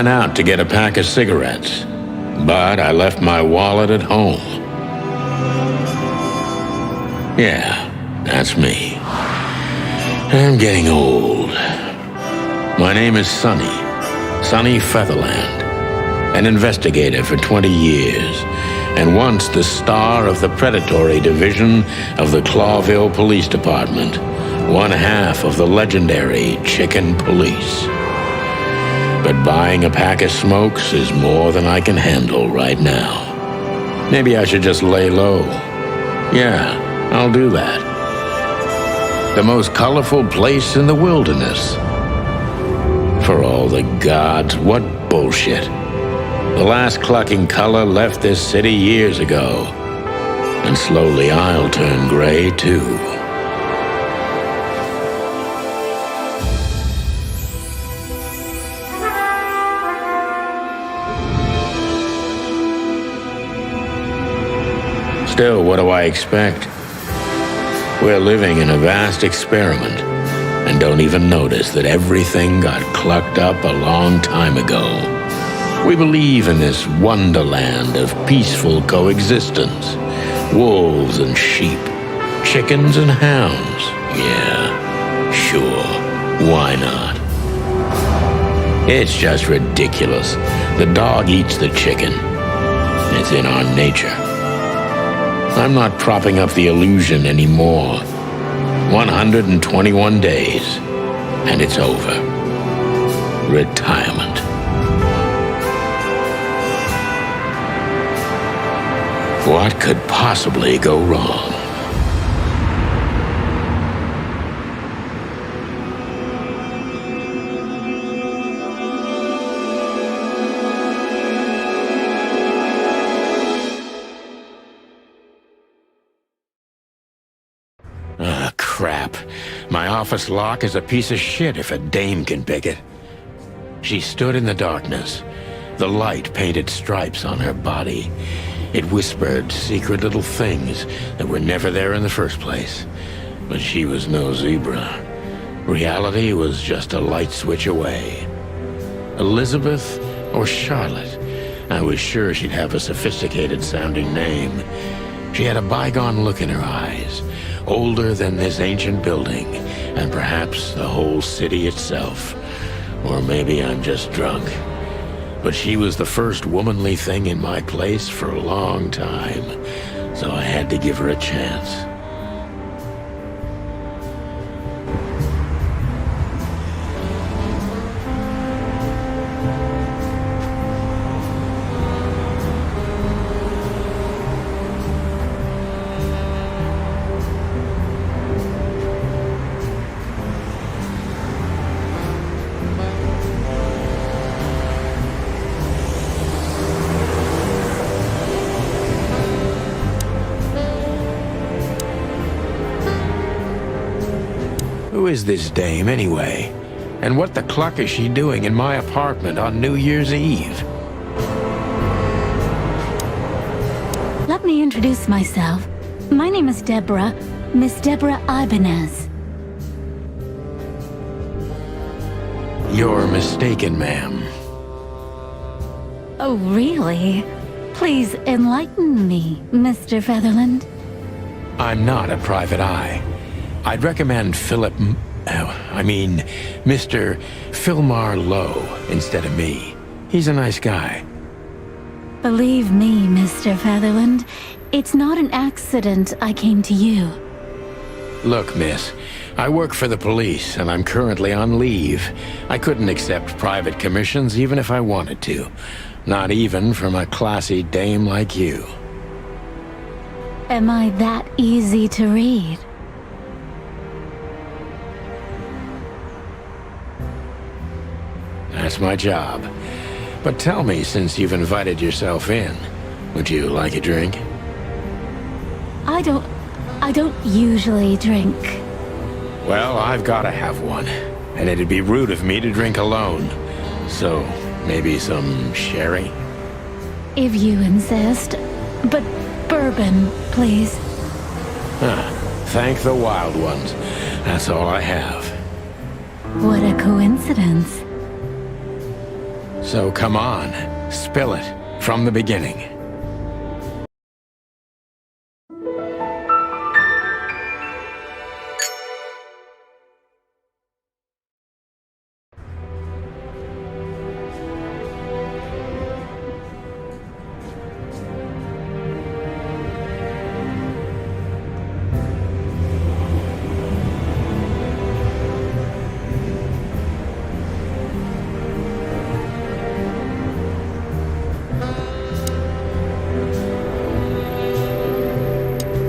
ran out to get a pack of cigarettes, but I left my wallet at home. Yeah, that's me. I'm getting old. My name is Sonny Featherland, an investigator for 20 years, and once the star of the predatory division of the Clawville Police Department, one half of the legendary Chicken Police. But buying a pack of smokes is more than I can handle right now. Maybe I should just lay low. Yeah, I'll do that. The most colorful place in the wilderness. For all the gods, what bullshit. The last clucking color left this city years ago. And slowly I'll turn gray too. Still, what do I expect? We're living in a vast experiment, and don't even notice that everything got clucked up a long time ago. We believe in this wonderland of peaceful coexistence. Wolves and sheep, chickens and hounds. Yeah, sure, why not? It's just ridiculous. The dog eats the chicken. It's in our nature. I'm not propping up the illusion anymore. 121 days, and it's over. Retirement. What could possibly go wrong? Crap. My office lock is a piece of shit if a dame can pick it. She stood in the darkness. The light painted stripes on her body. It whispered secret little things that were never there in the first place. But she was no zebra. Reality was just a light switch away. Elizabeth or Charlotte? I was sure she'd have a sophisticated-sounding name. She had a bygone look in her eyes. Older than this ancient building, and perhaps the whole city itself. Or maybe I'm just drunk. But she was the first womanly thing in my place for a long time, so I had to give her a chance. Who is this dame, anyway? And what the cluck is she doing in my apartment on New Year's Eve? Let me introduce myself. My name is Deborah, Miss Deborah Ibanez. You're mistaken, ma'am. Oh, really? Please enlighten me, Mr. Featherland. I'm not a private eye. I'd recommend Mr. Philmar Lowe instead of me. He's a nice guy. Believe me, Mr. Featherland, it's not an accident I came to you. Look, miss, I work for the police, and I'm currently on leave. I couldn't accept private commissions even if I wanted to. Not even from a classy dame like you. Am I that easy to read? That's my job. But tell me, since you've invited yourself in, would you like a drink? I don't usually drink. Well, I've gotta have one. And it'd be rude of me to drink alone. So, maybe some sherry? If you insist. But bourbon, please. Thank the wild ones. That's all I have. What a coincidence. So come on, spill it from the beginning.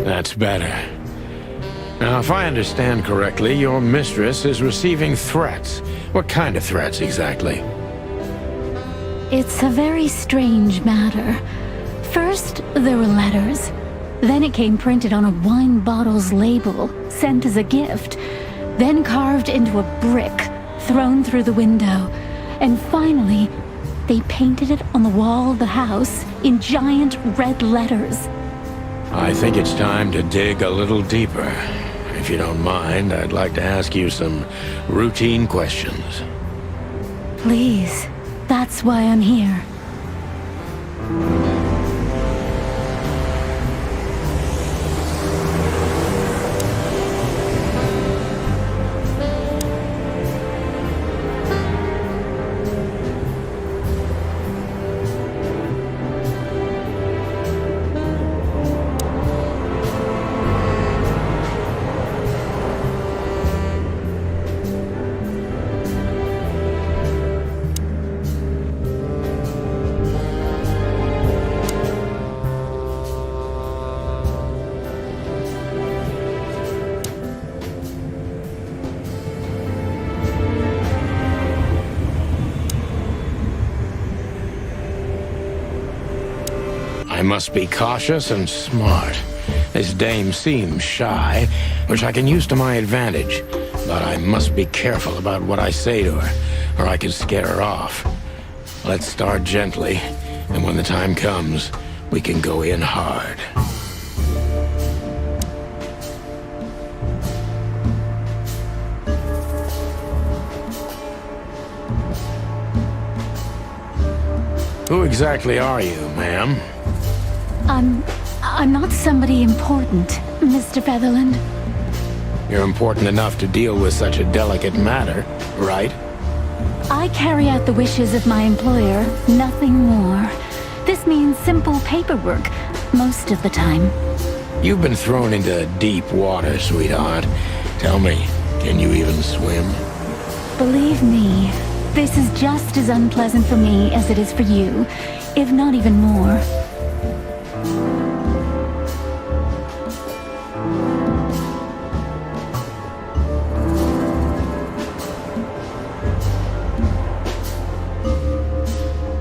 That's better. Now, if I understand correctly, your mistress is receiving threats. What kind of threats, exactly? It's a very strange matter. First, there were letters. Then it came printed on a wine bottle's label, sent as a gift. Then carved into a brick, thrown through the window. And finally, they painted it on the wall of the house in giant red letters. I think it's time to dig a little deeper. If you don't mind, I'd like to ask you some routine questions. Please, that's why I'm here. I must be cautious and smart. This dame seems shy, which I can use to my advantage. But I must be careful about what I say to her, or I could scare her off. Let's start gently, and when the time comes, we can go in hard. Who exactly are you, ma'am? I'm not somebody important, Mr. Featherland. You're important enough to deal with such a delicate matter, right? I carry out the wishes of my employer, nothing more. This means simple paperwork, most of the time. You've been thrown into deep water, sweetheart. Tell me, can you even swim? Believe me, this is just as unpleasant for me as it is for you, if not even more.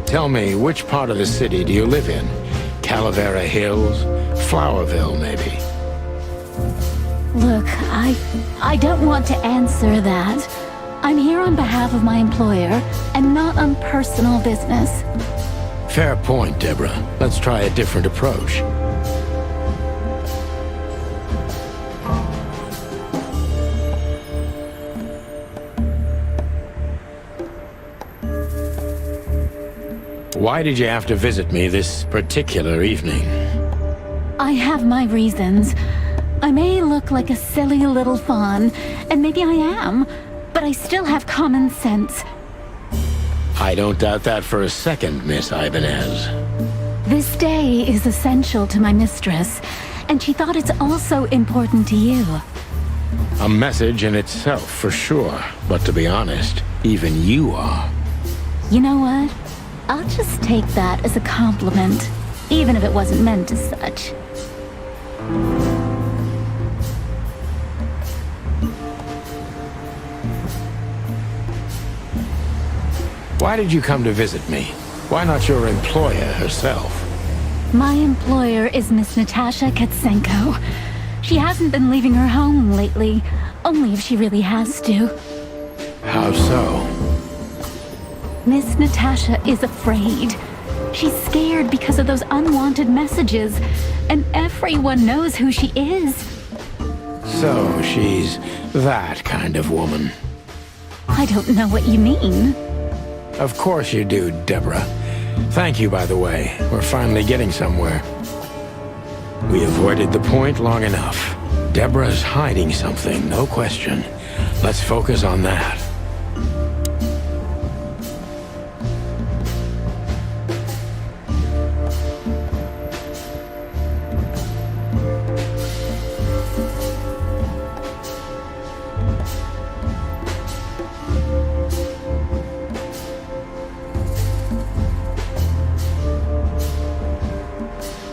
Tell me, which part of the city do you live in? Calavera Hills? Flowerville, maybe? Look, I don't want to answer that. I'm here on behalf of my employer, and not on personal business. Fair point, Deborah. Let's try a different approach. Why did you have to visit me this particular evening? I have my reasons. I may look like a silly little fawn, and maybe I am, but I still have common sense. I don't doubt that for a second, Miss Ibanez. This day is essential to my mistress, and she thought it's also important to you. A message in itself, for sure. But to be honest, even you are. You know what? I'll just take that as a compliment, even if it wasn't meant as such. Why did you come to visit me? Why not your employer herself? My employer is Miss Natasha Katsenko. She hasn't been leaving her home lately, only if she really has to. How so? Miss Natasha is afraid. She's scared because of those unwanted messages, and everyone knows who she is. So she's that kind of woman. I don't know what you mean. Of course you do, Deborah. Thank you, by the way. We're finally getting somewhere. We avoided the point long enough. Deborah's hiding something, no question. Let's focus on that.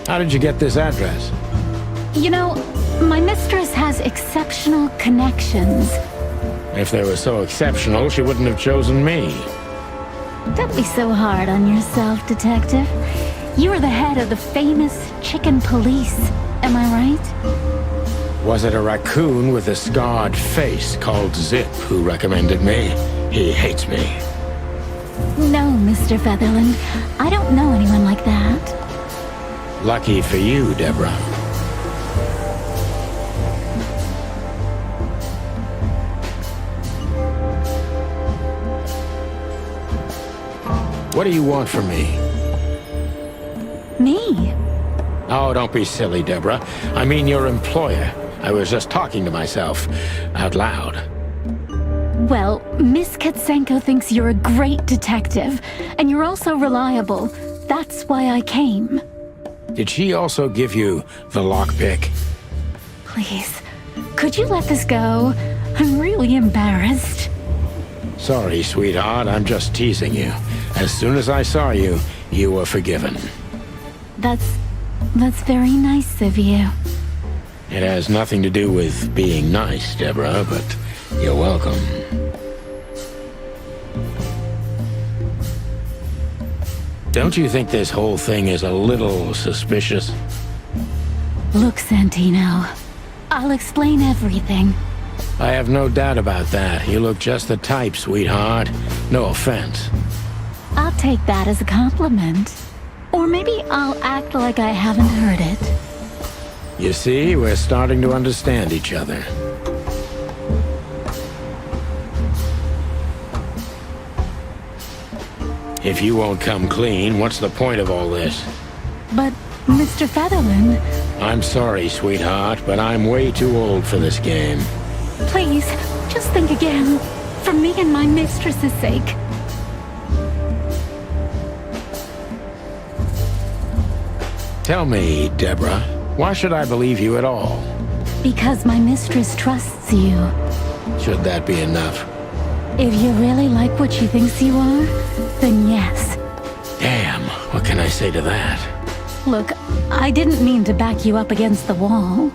How did you get this address? You know, my mistress has exceptional connections. If they were so exceptional, she wouldn't have chosen me. Don't be so hard on yourself, Detective. You are the head of the famous Chicken Police, am I right? Was it a raccoon with a scarred face called Zip who recommended me? He hates me. No, Mr. Featherland. I don't know anyone like that. Lucky for you, Deborah. What do you want from me? Me? Oh, don't be silly, Deborah. I mean your employer. I was just talking to myself, out loud. Well, Miss Katsenko thinks you're a great detective, and you're also reliable. That's why I came. Did she also give you the lockpick? Please, could you let this go? I'm really embarrassed. Sorry, sweetheart, I'm just teasing you. As soon as I saw you, you were forgiven. That's very nice of you. It has nothing to do with being nice, Deborah, but you're welcome. Don't you think this whole thing is a little suspicious? Look, Santino, I'll explain everything. I have no doubt about that. You look just the type, sweetheart. No offense. I'll take that as a compliment. Or maybe I'll act like I haven't heard it. You see, we're starting to understand each other. If you won't come clean, what's the point of all this? But, Mr. Featherland, I'm sorry, sweetheart, but I'm way too old for this game. please, just think again. For me and my mistress's sake. Tell me, Deborah, why should I believe you at all? Because my mistress trusts you. Should that be enough? If you really like what she thinks you are, then yes. Damn, what can I say to that? Look, I didn't mean to back you up against the wall.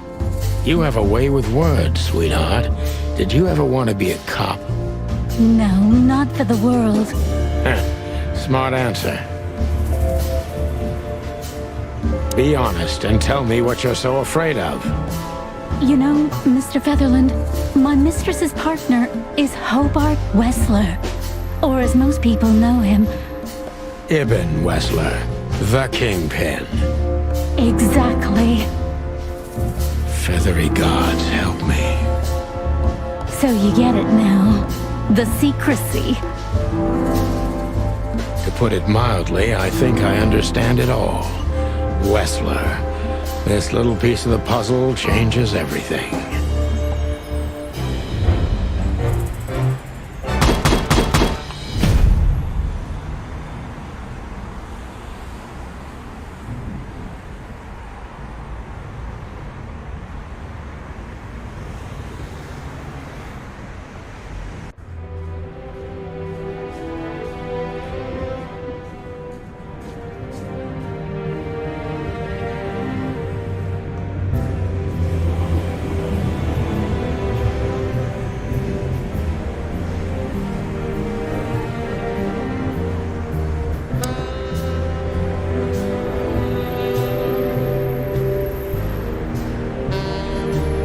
You have a way with words, sweetheart. Did you ever want to be a cop? No, not for the world. Smart answer. Be honest and tell me what you're so afraid of. You know, Mr. Featherland, my mistress's partner is Hobart Wessler. Or as most people know him, Ibn Wessler, the Kingpin. exactly. Feathery gods, help me. So you get it now. The secrecy. To put it mildly, I think I understand it all. Wessler. This little piece of the puzzle changes everything.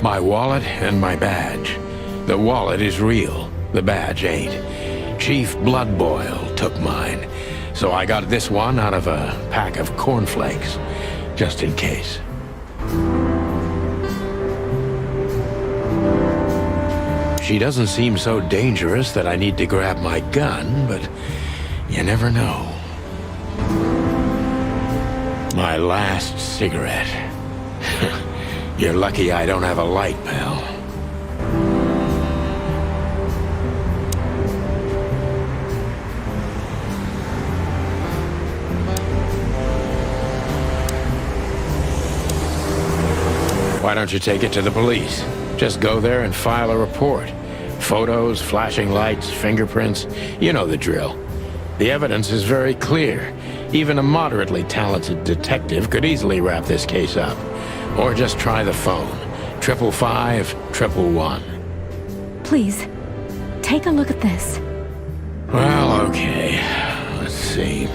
My wallet and my badge. The wallet is real. The badge ain't. Chief Bloodboil took mine. So I got this one out of a pack of cornflakes. Just in case. She doesn't seem so dangerous that I need to grab my gun, but You never know. My last cigarette. You're lucky I don't have a light, pal. Why don't you take it to the police? Just go there and file a report. Photos, flashing lights, fingerprints, you know the drill. The evidence is very clear. Even a moderately talented detective could easily wrap this case up. Or just try the phone. 555-111. Please, take a look at this. Well, okay. Let's see.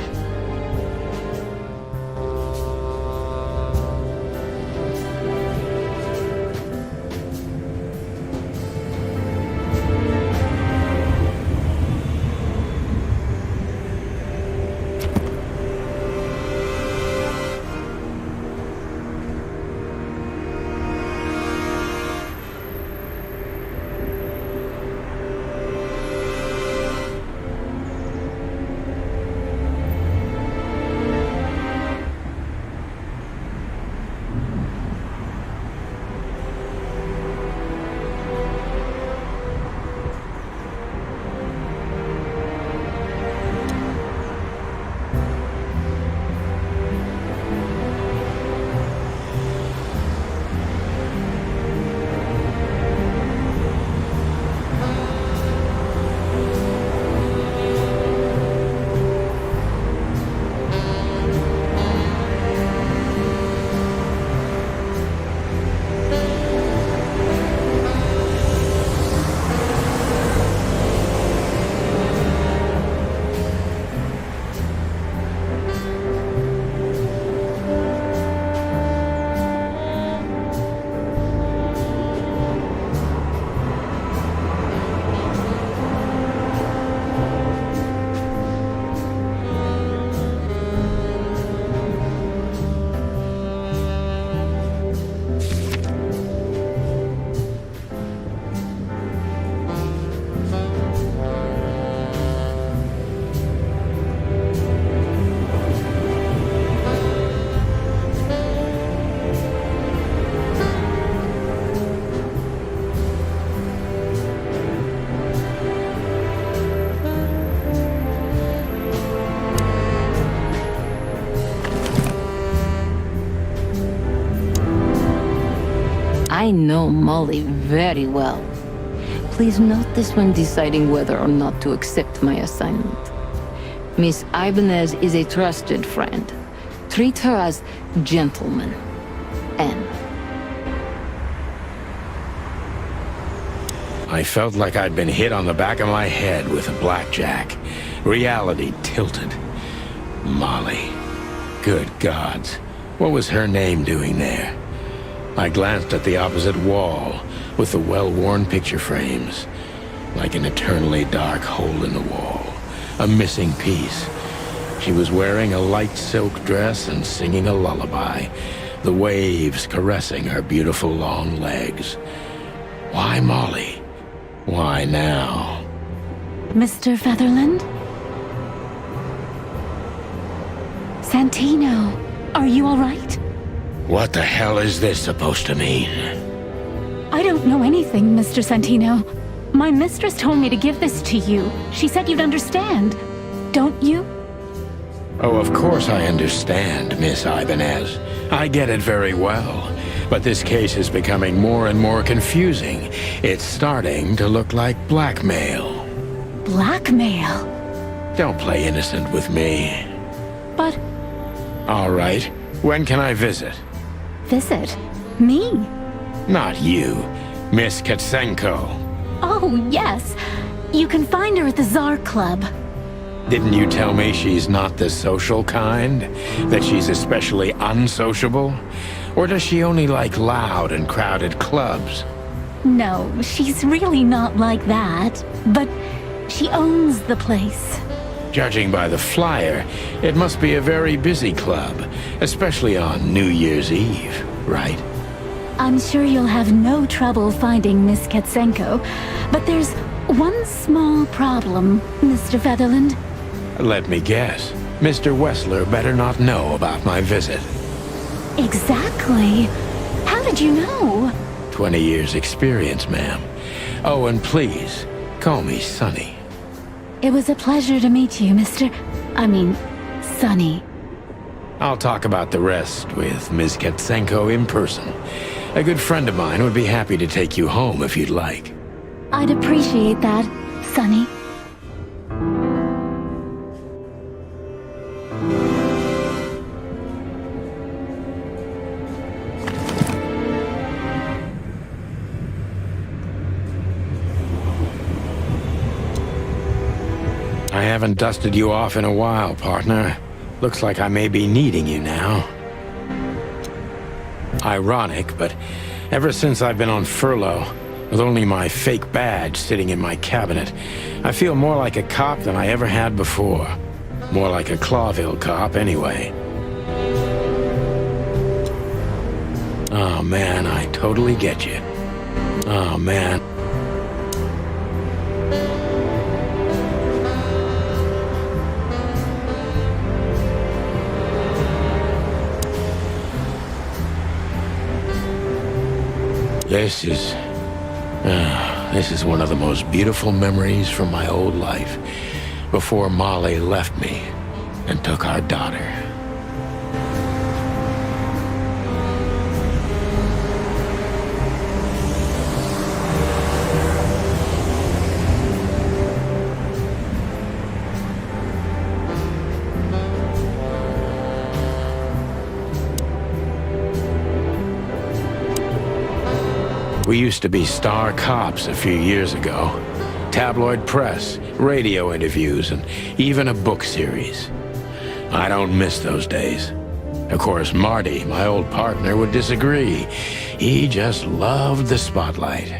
I know Molly very well. Please note this when deciding whether or not to accept my assignment. Miss Ibanez is a trusted friend. Treat her as gentleman. N. I felt like I'd been hit on the back of my head with a blackjack. Reality tilted. Molly. Good gods. What was her name doing there? I glanced at the opposite wall with the well-worn picture frames. Like an eternally dark hole in the wall. A missing piece. She was wearing a light silk dress and singing a lullaby. The waves caressing her beautiful long legs. Why Molly? Why now? Mr. Featherland? Santino, are you all right? What the hell is this supposed to mean? I don't know anything, Mr. Santino. My mistress told me to give this to you. She said you'd understand. Don't you? Oh, of course I understand, Miss Ibanez. I get it very well. But this case is becoming more and more confusing. It's starting to look like blackmail. Blackmail? Don't play innocent with me. But... All right. When can I visit? Visit? Me? Not you. Miss Katsenko. Oh, yes. You can find her at the Tsar Club. Didn't you tell me she's not the social kind? That she's especially unsociable? Or does she only like loud and crowded clubs? No, she's really not like that. But she owns the place. Judging by the flyer, it must be a very busy club, especially on New Year's Eve, right? I'm sure you'll have no trouble finding Miss Katsenko, but there's one small problem, Mr. Featherland. Let me guess. Mr. Wessler better not know about my visit. Exactly. How did you know? 20 years experience, ma'am. Oh, and please, call me Sonny. It was a pleasure to meet you, Sonny. I'll talk about the rest with Ms. Katsenko in person. A good friend of mine would be happy to take you home if you'd like. I'd appreciate that, Sonny. I haven't dusted you off in a while, partner. Looks like I may be needing you now. Ironic, but ever since I've been on furlough, with only my fake badge sitting in my cabinet, I feel more like a cop than I ever had before. More like a Clawville cop, anyway. Oh man, I totally get you. Oh man. This is one of the most beautiful memories from my old life, before Molly left me and took our daughter. We used to be star cops a few years ago. Tabloid press, radio interviews, and even a book series. I don't miss those days. Of course, Marty, my old partner, would disagree. He just loved the spotlight.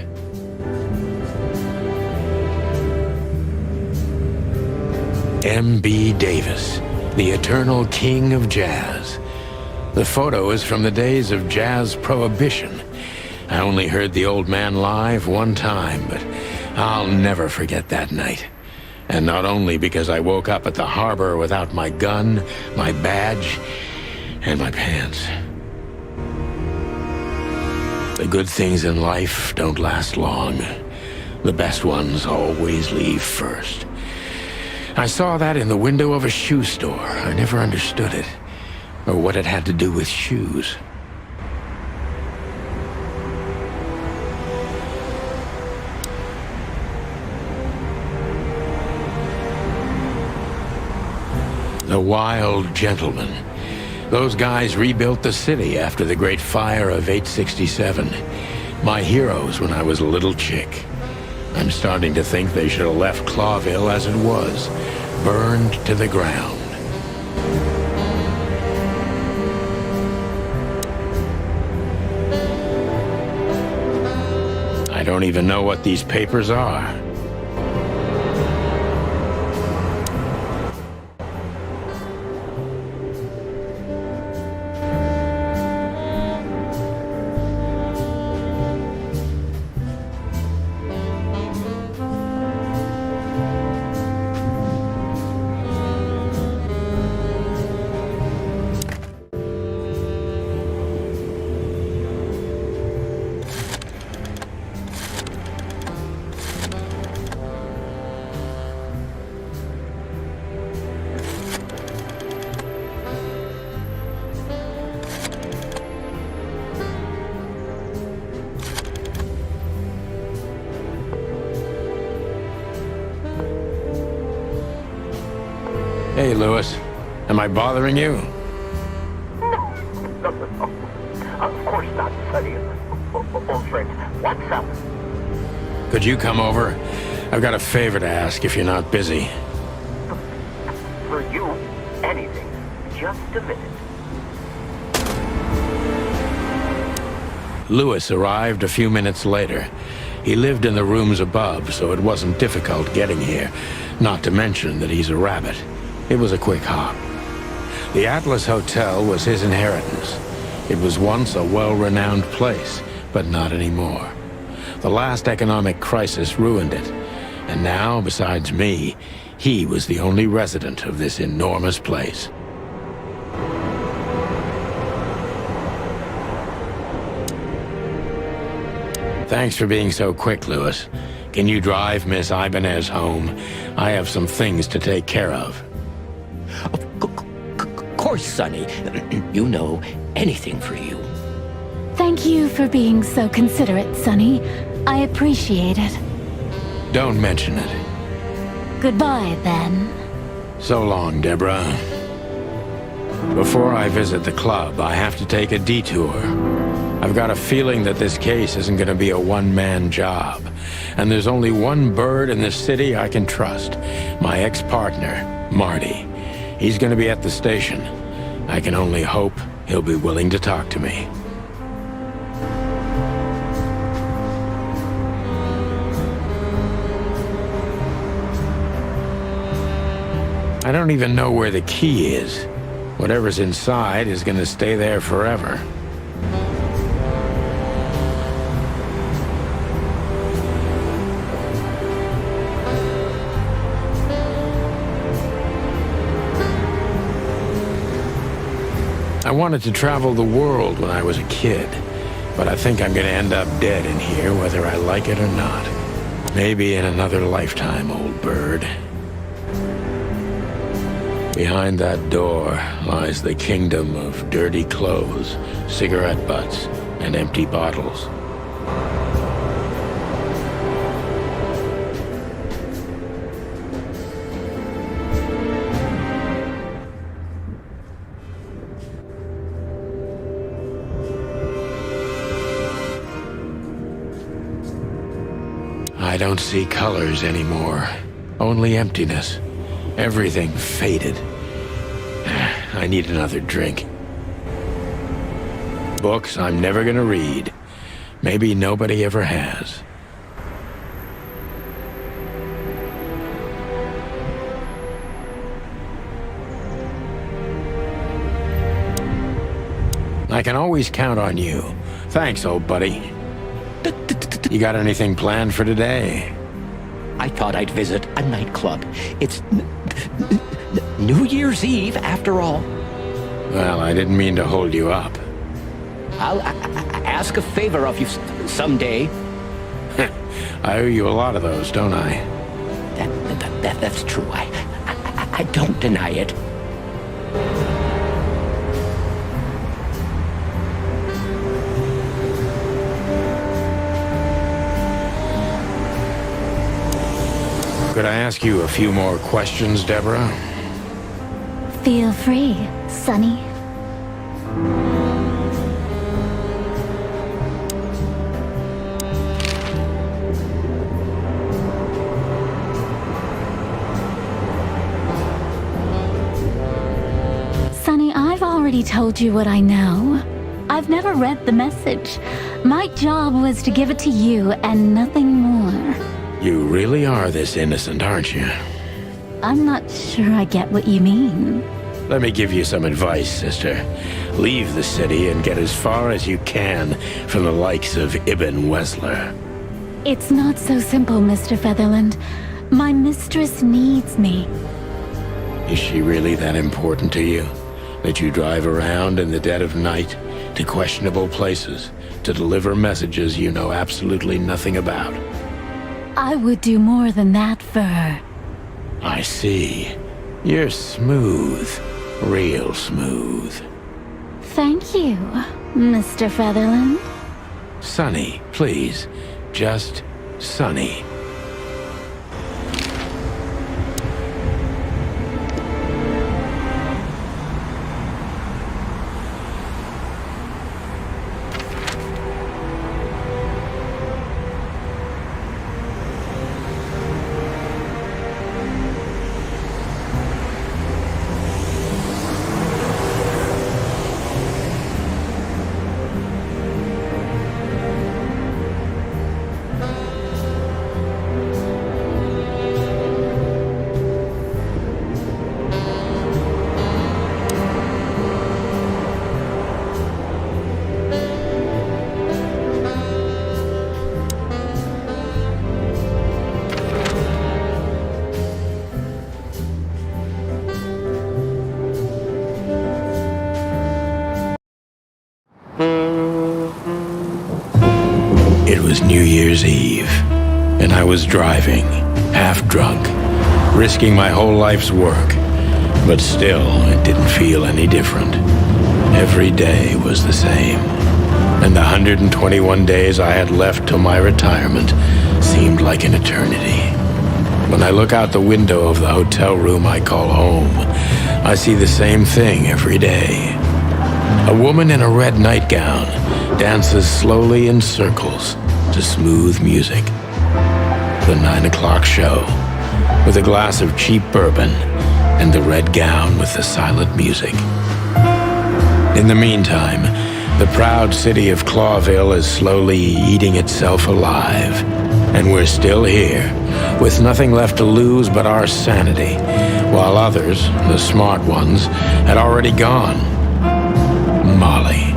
M.B. Davis, the eternal king of jazz. The photo is from the days of jazz prohibition. I only heard the old man live one time, but I'll never forget that night. And not only because I woke up at the harbor without my gun, my badge, and my pants. The good things in life don't last long. The best ones always leave first. I saw that in the window of a shoe store. I never understood it, or what it had to do with shoes. The Wild Gentlemen. Those guys rebuilt the city after the Great Fire of 867. My heroes when I was a little chick. I'm starting to think they should have left Clawville as it was, burned to the ground. I don't even know what these papers are. Hey, Lewis. Am I bothering you? No. Of course not, Sonny. Old friend, what's up? Could you come over? I've got a favor to ask if you're not busy. For you, anything. Just a minute. Lewis arrived a few minutes later. He lived in the rooms above, so it wasn't difficult getting here, not to mention that he's a rabbit. It was a quick hop. The Atlas Hotel was his inheritance. It was once a well-renowned place, but not anymore. The last economic crisis ruined it. And now, besides me, He was the only resident of this enormous place. Thanks for being so quick, Lewis. Can you drive Miss Ibanez home? I have some things to take care of. Of course, Sonny. You know, anything for you. Thank you for being so considerate, Sonny. I appreciate it. Don't mention it. Goodbye, then. So long, Deborah. Before I visit the club, I have to take a detour. I've got a feeling that this case isn't going to be a one-man job. And there's only one bird in this city I can trust. My ex-partner, Marty. He's going to be at the station. I can only hope he'll be willing to talk to me. I don't even know where the key is. Whatever's inside is going to stay there forever. I wanted to travel the world when I was a kid, but I think I'm going to end up dead in here whether I like it or not. Maybe in another lifetime, old bird. Behind that door lies the kingdom of dirty clothes, cigarette butts, and empty bottles. I don't see colors anymore, only emptiness. Everything faded. I need another drink. Books I'm never gonna read. Maybe nobody ever has. I can always count on you. Thanks, old buddy. You got anything planned for today? I thought I'd visit a nightclub. It's New Year's Eve, after all. Well, I didn't mean to hold you up. I'll ask a favor of you someday. I owe you a lot of those, don't I? That's true. I don't deny it. Could I ask you a few more questions, Deborah? Feel free, Sonny. Sonny, I've already told you what I know. I've never read the message. My job was to give it to you and nothing more. You really are this innocent, aren't you? I'm not sure I get what you mean. Let me give you some advice, sister. Leave the city and get as far as you can from the likes of Ibn Wesler. It's not so simple, Mr. Featherland. My mistress needs me. Is she really that important to you? That you drive around in the dead of night to questionable places to deliver messages you know absolutely nothing about? I would do more than that for her. I see. You're smooth. Real smooth. Thank you, Mr. Featherland. Sonny, please. Just Sonny. Year's Eve, and I was driving, half drunk, risking my whole life's work. But still, it didn't feel any different. Every day was the same, and the 121 days I had left till my retirement seemed like an eternity. When I look out the window of the hotel room I call home, I see the same thing every day. A woman in a red nightgown dances slowly in circles to smooth music. The 9 o'clock show, with a glass of cheap bourbon and the red gown with the silent music. In the meantime, the proud city of Clawville is slowly eating itself alive, and we're still here, with nothing left to lose but our sanity, while others, the smart ones, had already gone. Molly.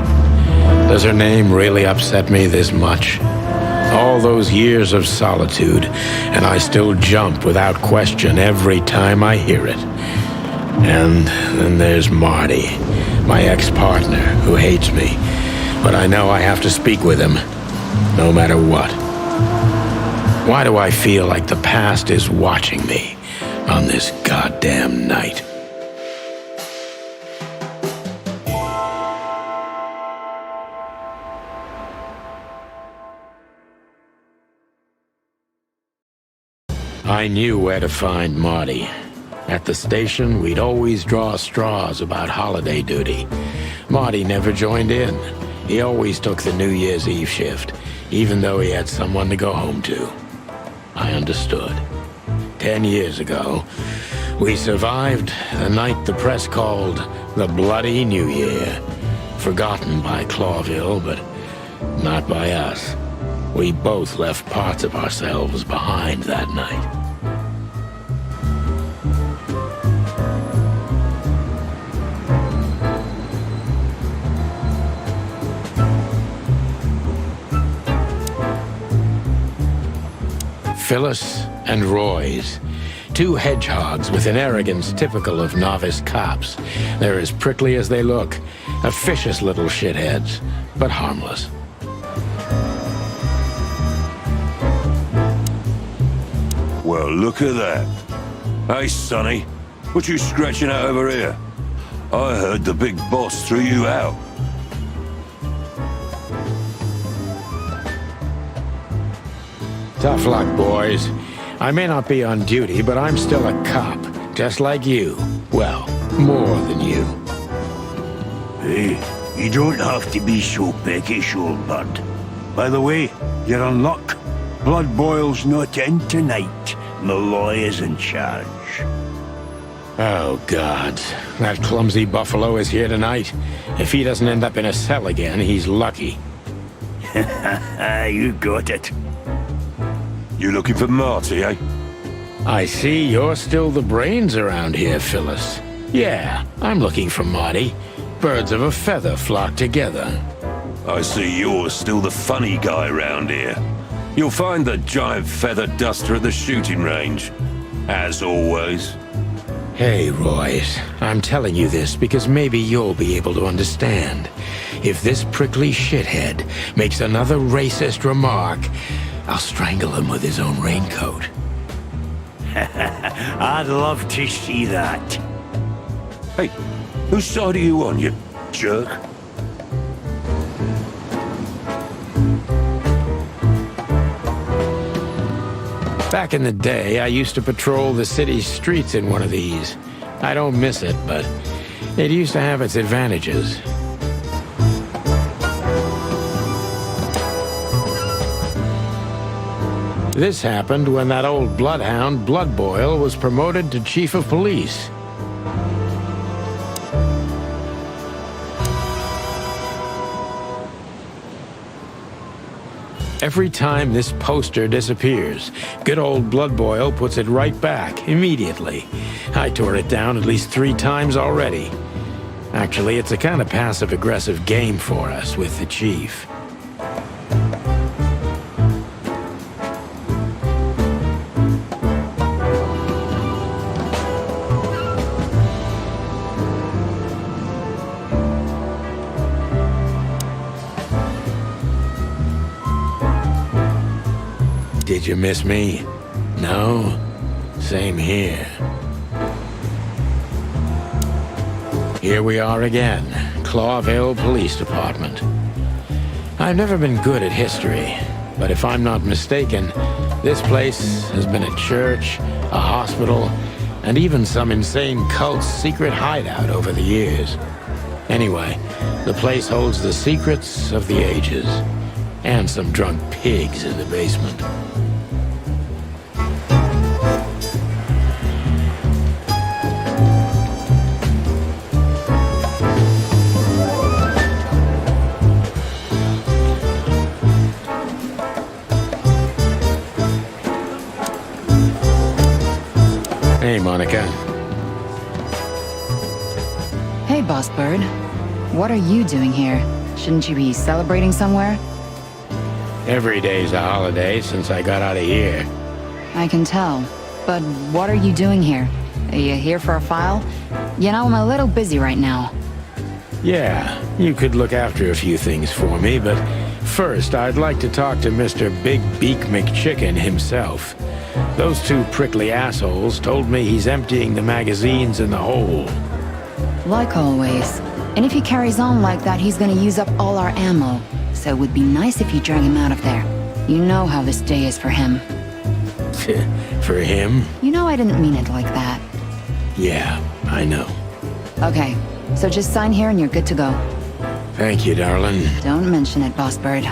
Does her name really upset me this much? All those years of solitude, and I still jump without question every time I hear it. And then there's Marty, my ex-partner, who hates me. But I know I have to speak with him, no matter what. Why do I feel like the past is watching me on this goddamn night? I knew where to find Marty. At the station, we'd always draw straws about holiday duty. Marty never joined in. He always took the New Year's Eve shift, even though he had someone to go home to. I understood. 10 years ago, we survived a night the press called the Bloody New Year. Forgotten by Clawville, but not by us. We both left parts of ourselves behind that night. Phyllis and Royce, two hedgehogs with an arrogance typical of novice cops. They're as prickly as they look, officious little shitheads, but harmless. Well, look at that. Hey, Sonny, what you scratching out over here? I heard the big boss threw you out. Tough luck, boys. I may not be on duty, but I'm still a cop, just like you. Well, more than you. Hey, you don't have to be so peckish, old bird. By the way, you're in luck. Blood Boil's not in tonight. Malloy is in charge. Oh, God. That clumsy buffalo is here tonight. If he doesn't end up in a cell again, he's lucky. You got it. You looking for Marty, eh? I see you're still the brains around here, Phyllis. Yeah, I'm looking for Marty. Birds of a feather flock together. I see you're still the funny guy round here. You'll find the giant feather duster at the shooting range. As always. Hey, Royce, I'm telling you this because maybe you'll be able to understand. If this prickly shithead makes another racist remark, I'll strangle him with his own raincoat. I'd love to see that. Hey, whose side are you on, you jerk? Back in the day, I used to patrol the city's streets in one of these. I don't miss it, but it used to have its advantages. This happened when that old bloodhound, Bloodboil, was promoted to chief of police. Every time this poster disappears, good old Bloodboil puts it right back, immediately. I tore it down at least 3 times already. Actually, it's a kind of passive-aggressive game for us with the chief. Did you miss me? No? Same here. Here we are again, Clawville Police Department. I've never been good at history, but if I'm not mistaken, this place has been a church, a hospital, and even some insane cult's secret hideout over the years. Anyway, the place holds the secrets of the ages, and some drunk pigs in the basement. Hey, Monica. Hey, Boss Bird. What are you doing here? Shouldn't you be celebrating somewhere? Every day's a holiday since I got out of here. I can tell. But what are you doing here? Are you here for a file? You know, I'm a little busy right now. Yeah, you could look after a few things for me, but first I'd like to talk to Mr. Big Beak McChicken himself. Those two prickly assholes told me he's emptying the magazines in the hole. Like always. And if he carries on like that, he's gonna use up all our ammo. So it would be nice if you drag him out of there. You know how this day is for him. For him? You know I didn't mean it like that. Yeah, I know. Okay, so just sign here and you're good to go. Thank you, darling. Don't mention it, Boss Bird.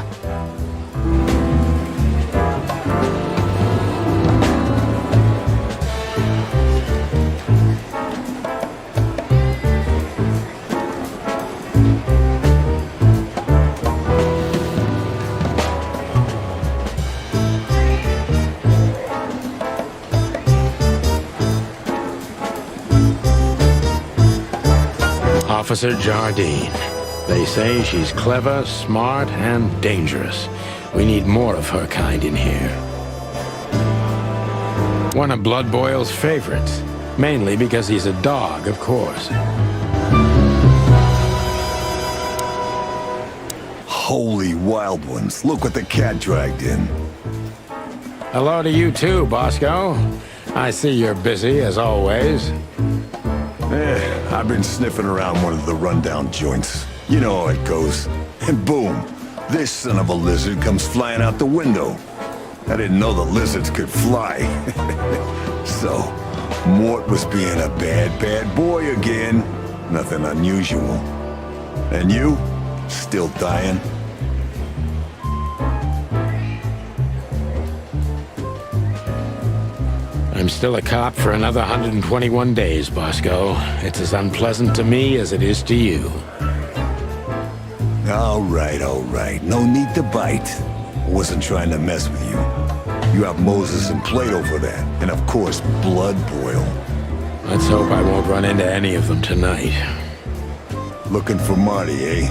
Officer Jardine. They say she's clever, smart, and dangerous. We need more of her kind in here. One of Blood Boyle's favorites. Mainly because he's a dog, of course. Holy wild ones, look what the cat dragged in. Hello to you too, Bosco. I see you're busy, as always. I've been sniffing around one of the rundown joints. You know how it goes. And boom, this son of a lizard comes flying out the window. I didn't know the lizards could fly. So, Mort was being a bad boy again. Nothing unusual. And you? Still dying? I'm still a cop for another 121 days, Bosco. It's as unpleasant to me as it is to you. All right. No need to bite. I wasn't trying to mess with you. You have Moses and Plato for that. And of course, Blood Boyle. Let's hope I won't run into any of them tonight. Looking for Marty, eh?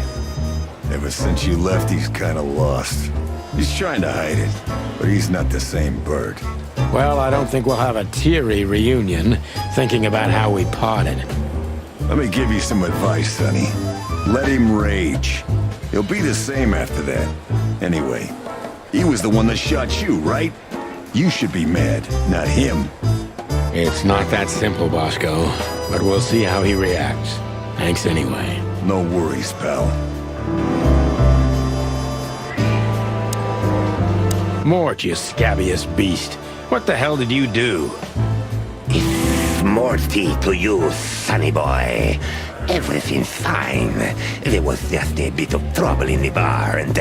Ever since you left, he's kinda lost. He's trying to hide it, but he's not the same bird. Well, I don't think we'll have a teary reunion, thinking about how we parted. Let me give you some advice, Sonny. Let him rage. He'll be the same after that. Anyway, he was the one that shot you, right? You should be mad, not him. It's not that simple, Bosco, but we'll see how he reacts. Thanks anyway. No worries, pal. Mort, you scabbiest beast. What the hell did you do? It's Morty to you, sonny boy. Everything's fine. There was just a bit of trouble in the bar, and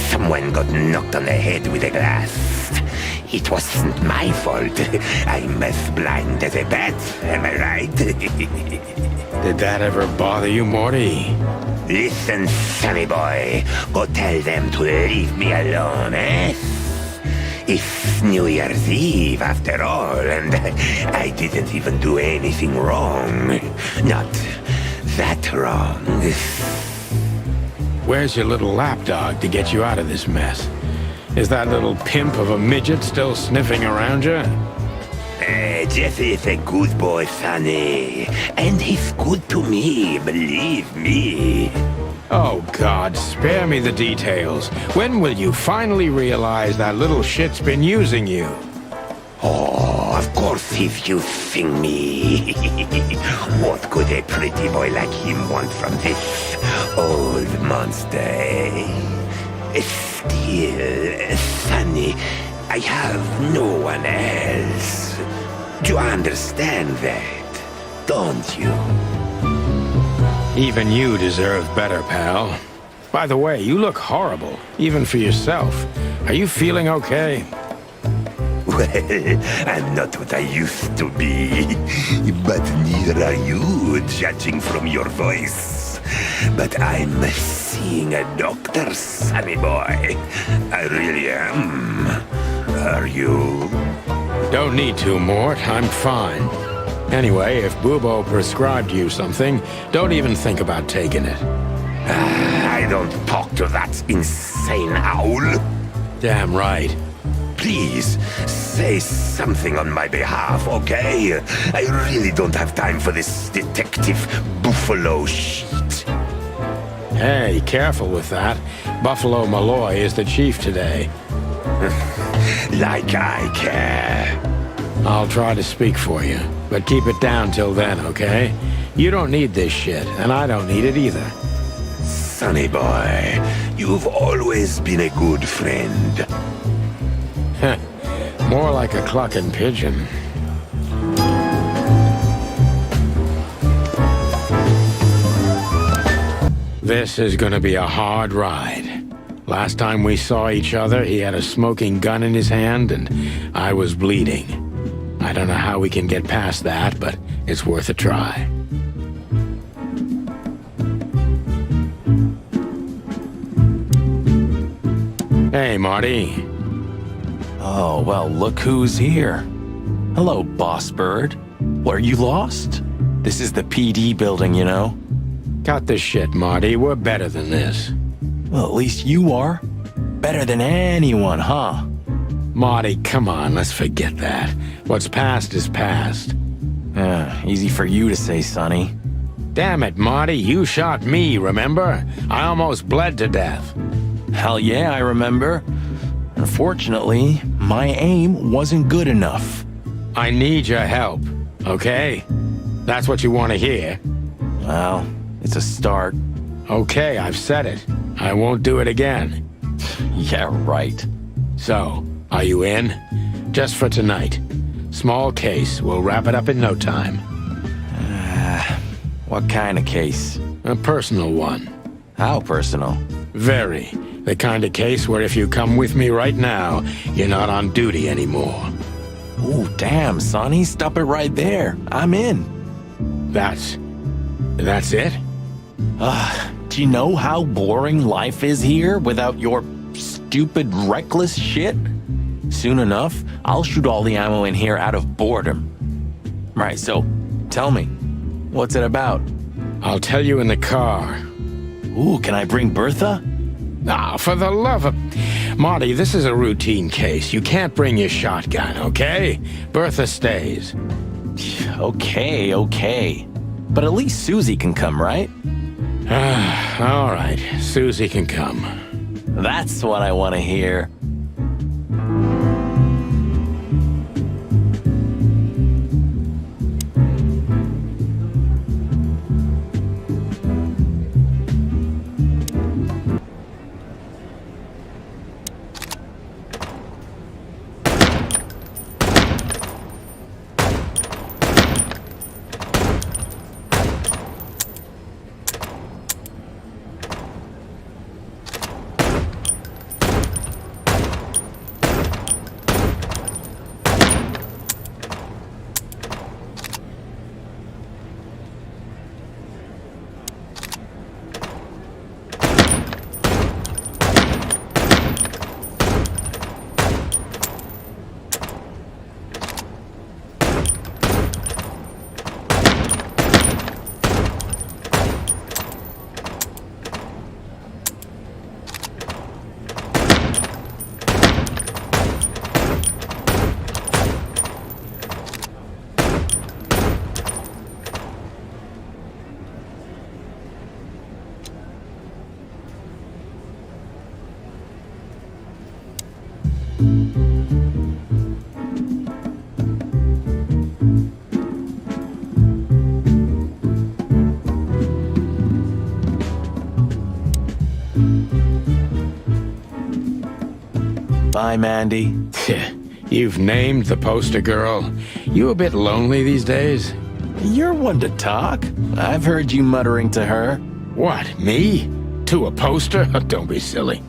someone got knocked on the head with a glass. It wasn't my fault. I'm as blind as a bat, am I right? Did that ever bother you, Morty? Listen, sonny boy. Go tell them to leave me alone, eh? It's New Year's Eve, after all, and I didn't even do anything wrong. Not that wrong. Where's your little lapdog to get you out of this mess? Is that little pimp of a midget still sniffing around you? Jesse is a good boy, Sonny. And he's good to me, believe me. Oh, God, spare me the details. When will you finally realize that little shit's been using you? Oh, of course he's using me. What could a pretty boy like him want from this old monster, eh? Still, Sonny, I have no one else. Do you understand that? Don't you? Even you deserve better, pal. By the way, you look horrible, even for yourself. Are you feeling okay? Well, I'm not what I used to be. But neither are you, judging from your voice. But I'm seeing a doctor, sonny boy. I really am. Are you? Don't need to, Mort. I'm fine. Anyway, if Bubo prescribed you something, don't even think about taking it. I don't talk to that insane owl. Damn right. Please, say something on my behalf, okay? I really don't have time for this detective buffalo shit. Hey, careful with that. Buffalo Malloy is the chief today. Like I care. I'll try to speak for you, but keep it down till then, okay? You don't need this shit, and I don't need it either. Sonny boy, you've always been a good friend. More like a clucking pigeon. This is gonna be a hard ride. Last time we saw each other, he had a smoking gun in his hand, and I was bleeding. I don't know how we can get past that, but it's worth a try. Hey, Marty. Oh, well, look who's here. Hello, Boss Bird. Were you lost? This is the PD building, you know. Cut the shit, Marty. We're better than this. Well, at least you are. Better than anyone, huh? Marty, come on, let's forget that. What's past is past. Easy for you to say, Sonny. Damn it, Marty, you shot me, remember? I almost bled to death. Hell yeah, I remember. Unfortunately, my aim wasn't good enough. I need your help, okay? That's what you want to hear. Well, it's a start. Okay, I've said it. I won't do it again. Yeah, right. So, are you in? Just for tonight. Small case. We'll wrap it up in no time. What kind of case? A personal one. How personal? Very. The kind of case where if you come with me right now, you're not on duty anymore. Ooh, damn, Sonny. Stop it right there. I'm in. That's it? Do you know how boring life is here without your stupid, reckless shit? Soon enough, I'll shoot all the ammo in here out of boredom. Right, so, tell me, what's it about? I'll tell you in the car. Ooh, can I bring Bertha? Ah, for the love of... Marty, this is a routine case. You can't bring your shotgun, okay? Bertha stays. Okay. But at least Susie can come, right? All right, Susie can come. That's what I want to hear. Bye, Mandy. You've named the poster girl. You a bit lonely these days? You're one to talk. I've heard you muttering to her. What, me? To a poster? Don't be silly.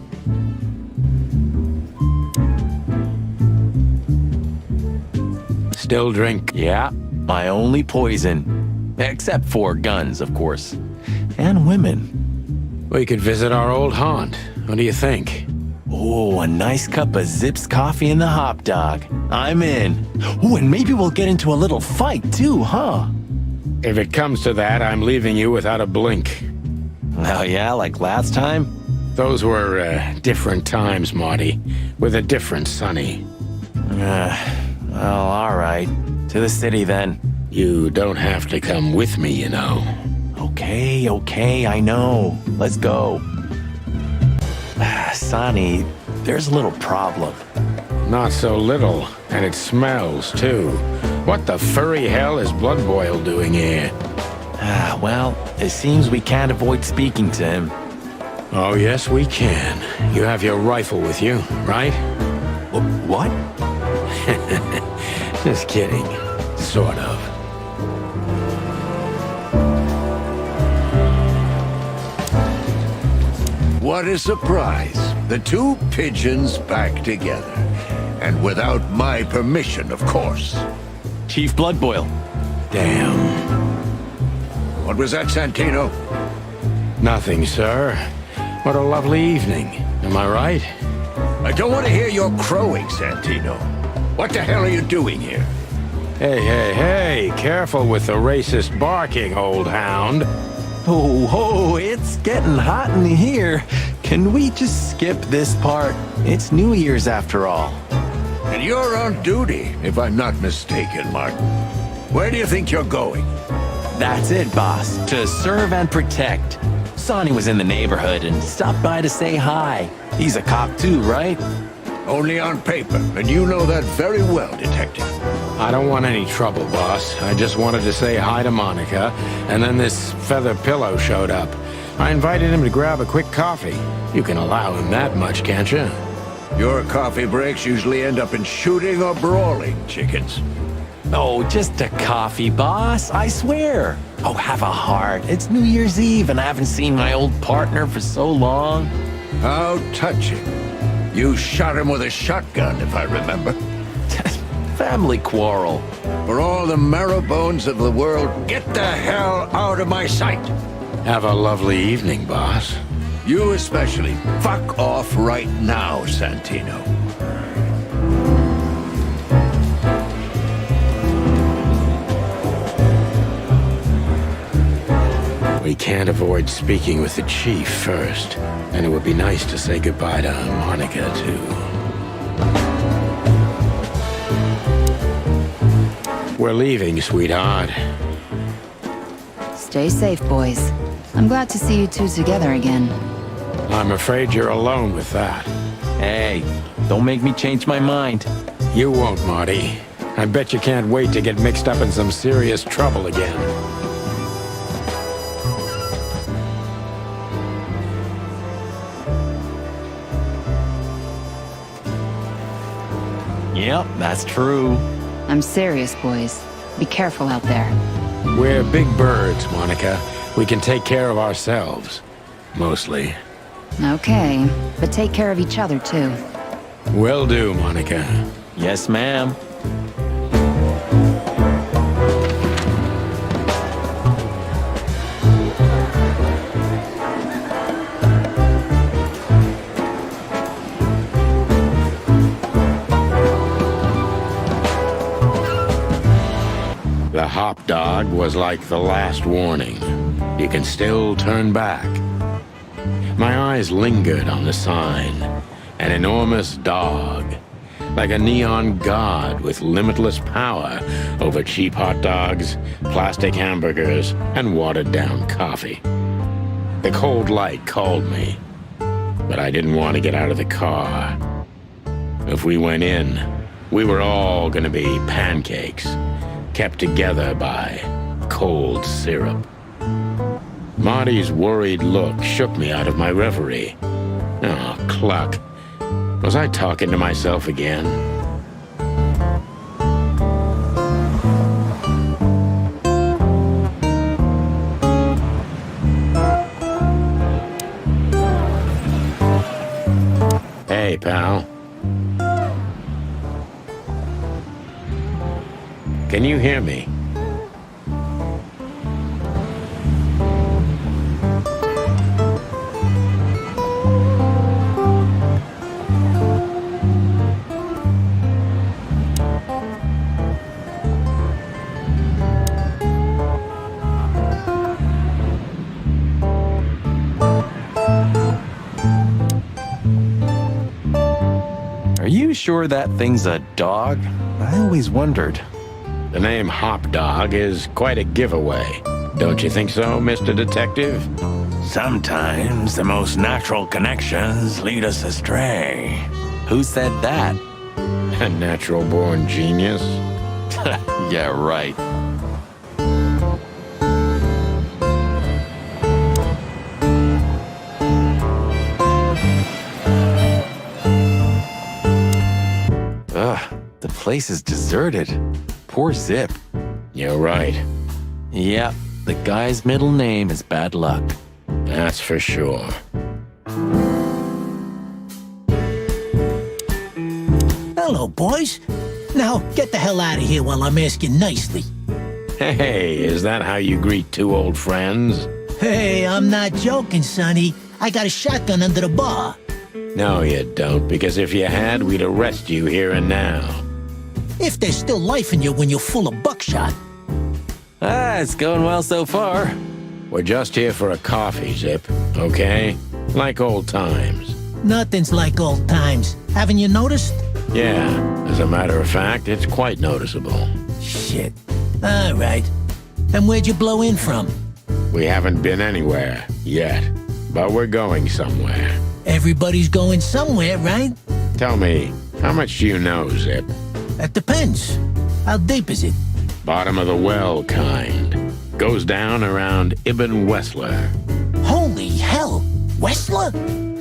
Still drink? Yeah, my only poison. Except for guns, of course. And women. We could visit our old haunt. What do you think? Oh, a nice cup of Zips coffee and the hop dog. I'm in. Oh, and maybe we'll get into a little fight too, huh? If it comes to that, I'm leaving you without a blink. Oh yeah, like last time? Those were different times, Marty. With a different Sonny. Well, all right. To the city then. You don't have to come with me, you know. Okay, I know. Let's go. Sonny, there's a little problem. Not so little, and it smells, too. What the furry hell is Blood Boil doing here? Well, it seems we can't avoid speaking to him. Oh, yes, we can. You have your rifle with you, right? What? Just kidding. Sort of. What a surprise. The two pigeons back together. And without my permission, of course. Chief Bloodboil. Damn. What was that, Santino? Nothing, sir. What a lovely evening. Am I right? I don't want to hear your crowing, Santino. What the hell are you doing here? Hey, careful with the racist barking, old hound. Oh, it's getting hot in here. Can we just skip this part? It's New Year's after all. And you're on duty, if I'm not mistaken, Martin. Where do you think you're going? That's it, boss. To serve and protect. Sonny was in the neighborhood and stopped by to say hi. He's a cop too, right? Only on paper, and you know that very well, Detective. I don't want any trouble, boss. I just wanted to say hi to Monica, and then this feather pillow showed up. I invited him to grab a quick coffee. You can allow him that much, can't you? Your coffee breaks usually end up in shooting or brawling, chickens. Oh, just a coffee, boss. I swear. Oh, have a heart. It's New Year's Eve, and I haven't seen my old partner for so long. How touching. You shot him with a shotgun, if I remember. Family quarrel. For all the marrow bones of the world, get the hell out of my sight. Have a lovely evening, boss. You especially. Fuck off right now, Santino. We can't avoid speaking with the chief first, and it would be nice to say goodbye to Monica, too. We're leaving, sweetheart. Stay safe, boys. I'm glad to see you two together again. I'm afraid you're alone with that. Hey, don't make me change my mind. You won't, Marty. I bet you can't wait to get mixed up in some serious trouble again. Yep, that's true. I'm serious, boys. Be careful out there. We're big birds, Monica. We can take care of ourselves. Mostly. Okay, but take care of each other, too. Will do, Monica. Yes, ma'am. The hop dog was like the last warning. You can still turn back. My eyes lingered on the sign. An enormous dog. Like a neon god with limitless power over cheap hot dogs, plastic hamburgers, and watered-down coffee. The cold light called me, but I didn't want to get out of the car. If we went in, we were all gonna be pancakes, kept together by cold syrup. Marty's worried look shook me out of my reverie. Oh, cluck. Was I talking to myself again? Hey, pal. Can you hear me? Are you sure that thing's a dog? I always wondered. The name Hop Dog is quite a giveaway. Don't you think so, Mr. Detective? Sometimes the most natural connections lead us astray. Who said that? A natural-born genius? Yeah, right. Ugh, the place is deserted. Poor Zip. You're right. Yep, the guy's middle name is Bad Luck. That's for sure. Hello, boys. Now, get the hell out of here while I'm asking nicely. Hey, is that how you greet two old friends? Hey, I'm not joking, Sonny. I got a shotgun under the bar. No, you don't, because if you had, we'd arrest you here and now. If there's still life in you when you're full of buckshot. Ah, it's going well so far. We're just here for a coffee, Zip, okay? Like old times. Nothing's like old times. Haven't you noticed? Yeah, as a matter of fact, it's quite noticeable. Shit. All right. And where'd you blow in from? We haven't been anywhere yet, but we're going somewhere. Everybody's going somewhere, right? Tell me, how much do you know, Zip? That depends. How deep is it? Bottom of the well kind. Goes down around Ibn Wessler. Holy hell! Wessler?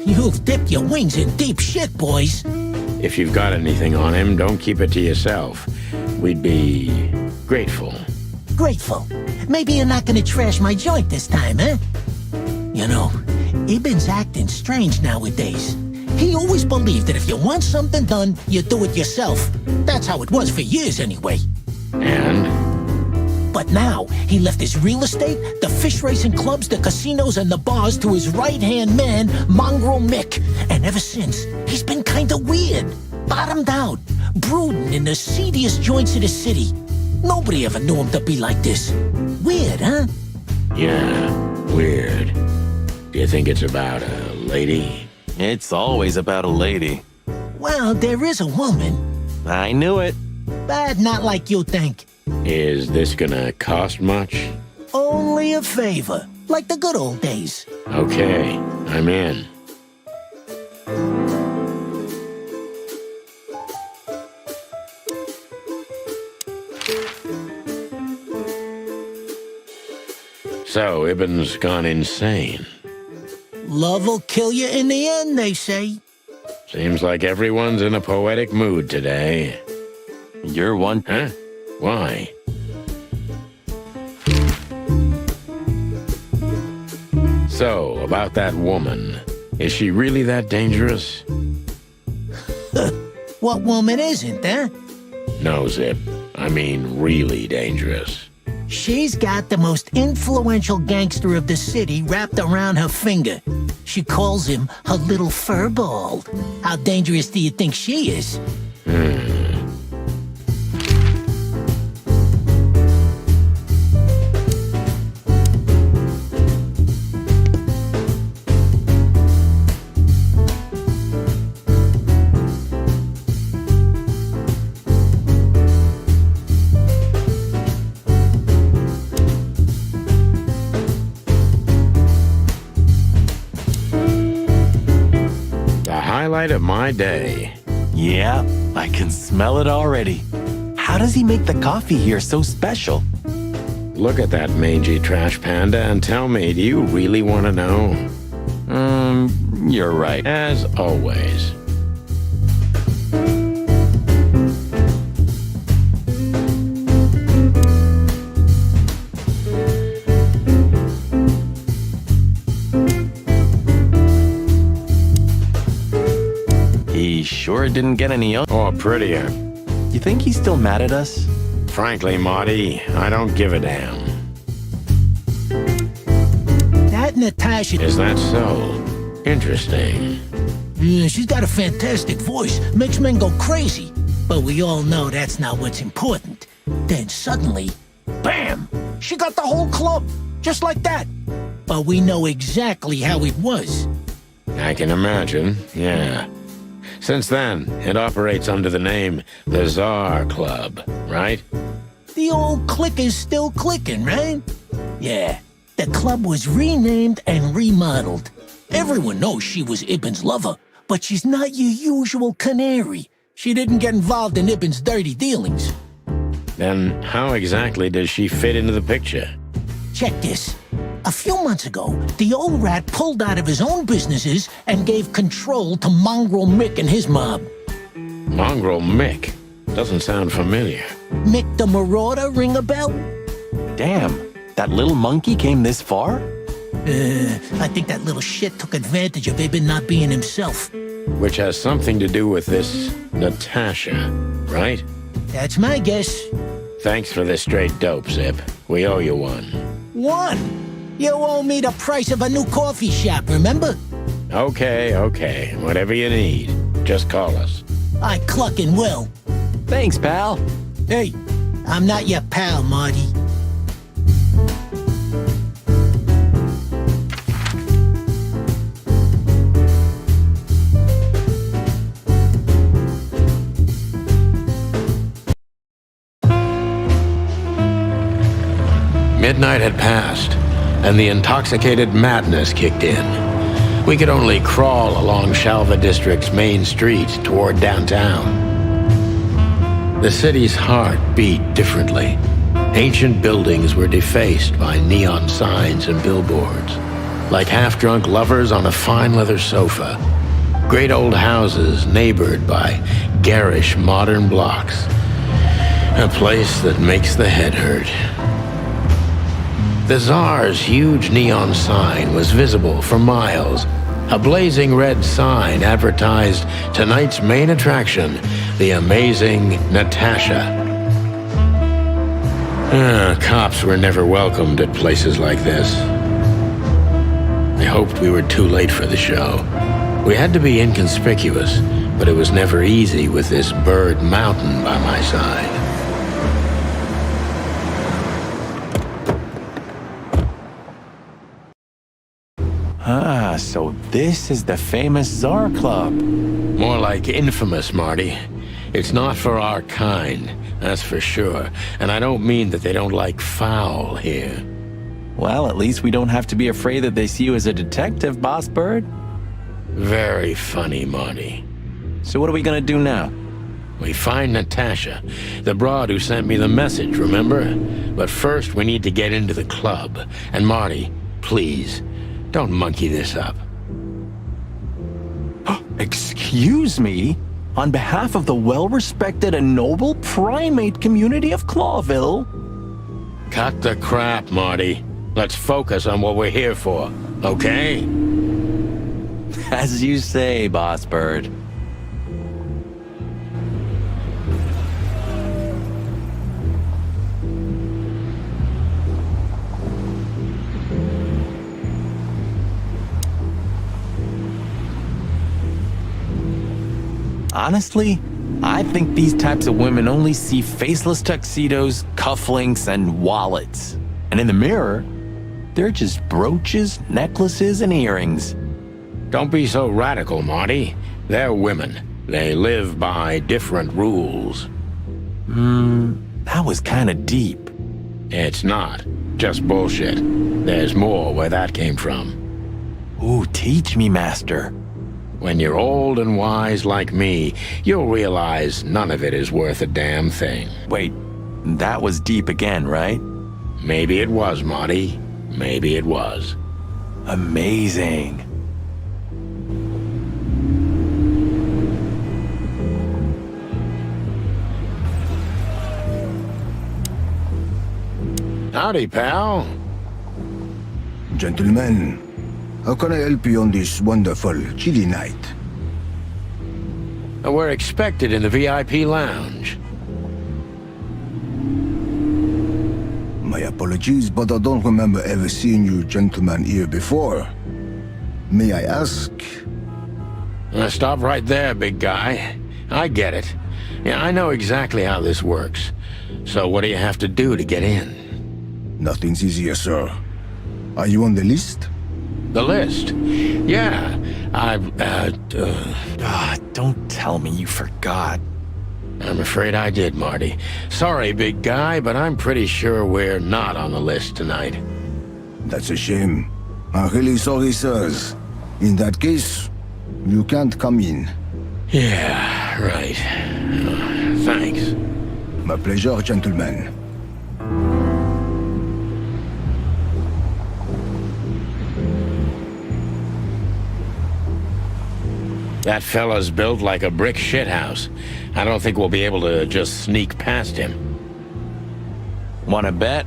You've dipped your wings in deep shit, boys. If you've got anything on him, don't keep it to yourself. We'd be grateful. Grateful. Maybe you're not gonna trash my joint this time, eh? You know, Ibn's acting strange nowadays. He always believed that if you want something done, you do it yourself. That's how it was for years anyway. And? But now, he left his real estate, the fish racing clubs, the casinos, and the bars to his right-hand man, Mongrel Mick. And ever since, he's been kinda weird. Bottomed out, brooding in the seediest joints of the city. Nobody ever knew him to be like this. Weird, huh? Yeah, weird. Do you think it's about a lady? It's always about a lady. Well, there is a woman. I knew it. But not like you think. Is this gonna cost much? Only a favor, like the good old days. Okay, I'm in. So, Ibn's gone insane. Love will kill you in the end, they say. Seems like everyone's in a poetic mood today. You're one. Huh? Why? So, about that woman. Is she really that dangerous? What woman isn't, eh? No, Zip. I mean really dangerous. She's got the most influential gangster of the city wrapped around her finger. She calls him her little furball. How dangerous do you think she is? Highlight of my day. Yeah, I can smell it already. How does he make the coffee here so special? Look at that mangy trash panda and tell me, do you really want to know? You're right. As always. Blackbird didn't get any younger. Or prettier. You think he's still mad at us? Frankly, Marty, I don't give a damn. That Natasha... Is that so? Interesting. Yeah, she's got a fantastic voice. Makes men go crazy. But we all know that's not what's important. Then suddenly, bam! She got the whole club. Just like that. But we know exactly how it was. I can imagine, yeah. Since then, it operates under the name the Tsar Club, right? The old click is still clicking, right? Yeah. The club was renamed and remodeled. Everyone knows she was Ibn's lover, but she's not your usual canary. She didn't get involved in Ibn's dirty dealings. Then how exactly does she fit into the picture? Check this. A few months ago, the old rat pulled out of his own businesses and gave control to Mongrel Mick and his mob. Mongrel Mick? Doesn't sound familiar. Mick the Marauder ring a bell? Damn, that little monkey came this far? I think that little shit took advantage of Ibn not being himself. Which has something to do with this Natasha, right? That's my guess. Thanks for this straight dope, Zip. We owe you one. One? You owe me the price of a new coffee shop, remember? Okay. Whatever you need. Just call us. I clucking will. Thanks, pal. Hey, I'm not your pal, Marty. Midnight had passed, and the intoxicated madness kicked in. We could only crawl along Shalva District's main street toward downtown. The city's heart beat differently. Ancient buildings were defaced by neon signs and billboards, like half-drunk lovers on a fine leather sofa. Great old houses neighbored by garish modern blocks. A place that makes the head hurt. The Tsar's huge neon sign was visible for miles. A blazing red sign advertised tonight's main attraction, the amazing Natasha. Cops were never welcomed at places like this. I hoped we were too late for the show. We had to be inconspicuous, but it was never easy with this bird mountain by my side. Ah, so this is the famous Tsar Club. More like infamous, Marty. It's not for our kind, that's for sure. And I don't mean that they don't like foul here. Well, at least we don't have to be afraid that they see you as a detective, Boss Bird. Very funny, Marty. So what are we gonna do now? We find Natasha, the broad who sent me the message, remember? But first we need to get into the club. And Marty, please, don't monkey this up. Excuse me? On behalf of the well-respected and noble primate community of Clawville? Cut the crap, Marty. Let's focus on what we're here for, okay? As you say, Boss Bird. Honestly, I think these types of women only see faceless tuxedos, cufflinks, and wallets. And in the mirror, they're just brooches, necklaces, and earrings. Don't be so radical, Marty. They're women. They live by different rules. That was kinda deep. It's not. Just bullshit. There's more where that came from. Ooh, teach me, Master. When you're old and wise like me, you'll realize none of it is worth a damn thing. Wait, that was deep again, right? Maybe it was, Marty. Maybe it was. Amazing. Howdy, pal. Gentlemen, how can I help you on this wonderful, chilly night? We're expected in the VIP lounge. My apologies, but I don't remember ever seeing you gentlemen here before. May I ask? Stop right there, big guy. I get it. Yeah, I know exactly how this works. So what do you have to do to get in? Nothing's easier, sir. Are you on the list? The list? Yeah, don't tell me you forgot. I'm afraid I did, Marty. Sorry, big guy, but I'm pretty sure we're not on the list tonight. That's a shame. I'm really sorry, sirs. In that case, you can't come in. Yeah, right. Thanks. My pleasure, gentlemen. That fella's built like a brick shithouse. I don't think we'll be able to just sneak past him. Wanna bet?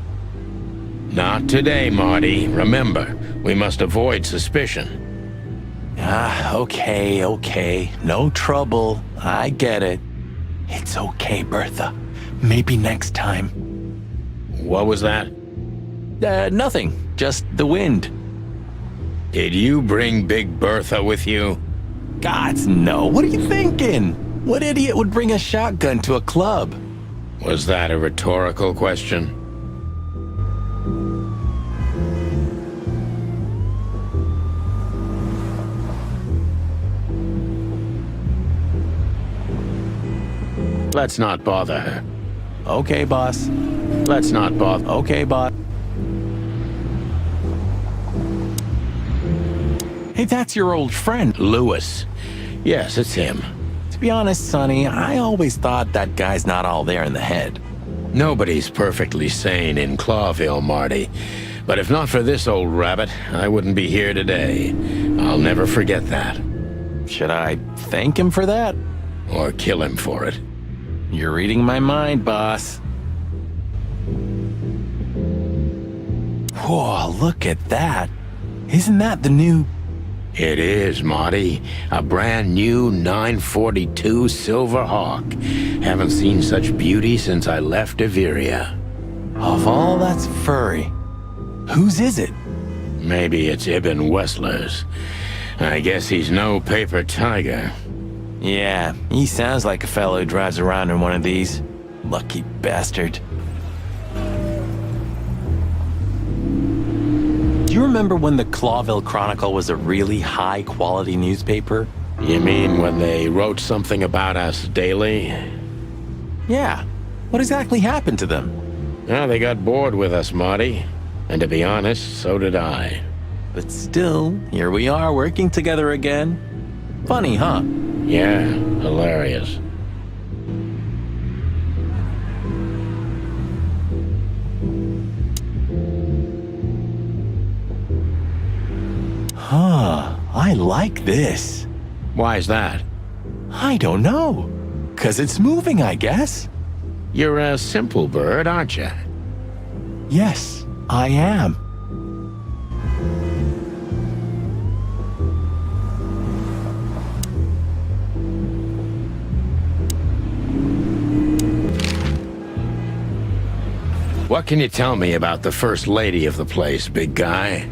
Not today, Marty. Remember, we must avoid suspicion. Okay. No trouble. I get it. It's okay, Bertha. Maybe next time. What was that? Nothing. Just the wind. Did you bring Big Bertha with you? Gods, no. What are you thinking? What idiot would bring a shotgun to a club? Was that a rhetorical question? Let's not bother her. Okay, boss. Let's not bother. Okay, boss. Hey, that's your old friend. Lewis. Yes, it's him. To be honest, Sonny, I always thought that guy's not all there in the head. Nobody's perfectly sane in Clawville, Marty. But if not for this old rabbit, I wouldn't be here today. I'll never forget that. Should I thank him for that? Or kill him for it? You're reading my mind, boss. Whoa, look at that. Isn't that the new... It is, Marty. A brand new 942 Silver Hawk. Haven't seen such beauty since I left Averia. Of all that's furry, whose is it? Maybe it's Ibn Wessler's. I guess he's no paper tiger. Yeah, he sounds like a fellow who drives around in one of these. Lucky bastard. Do you remember when the Clawville Chronicle was a really high-quality newspaper? You mean when they wrote something about us daily? Yeah. What exactly happened to them? Well, they got bored with us, Marty. And to be honest, so did I. But still, here we are working together again. Funny, huh? Yeah, hilarious. Huh, I like this. Why's that? I don't know. 'Cause it's moving, I guess. You're a simple bird, aren't you? Yes, I am. What can you tell me about the first lady of the place, big guy?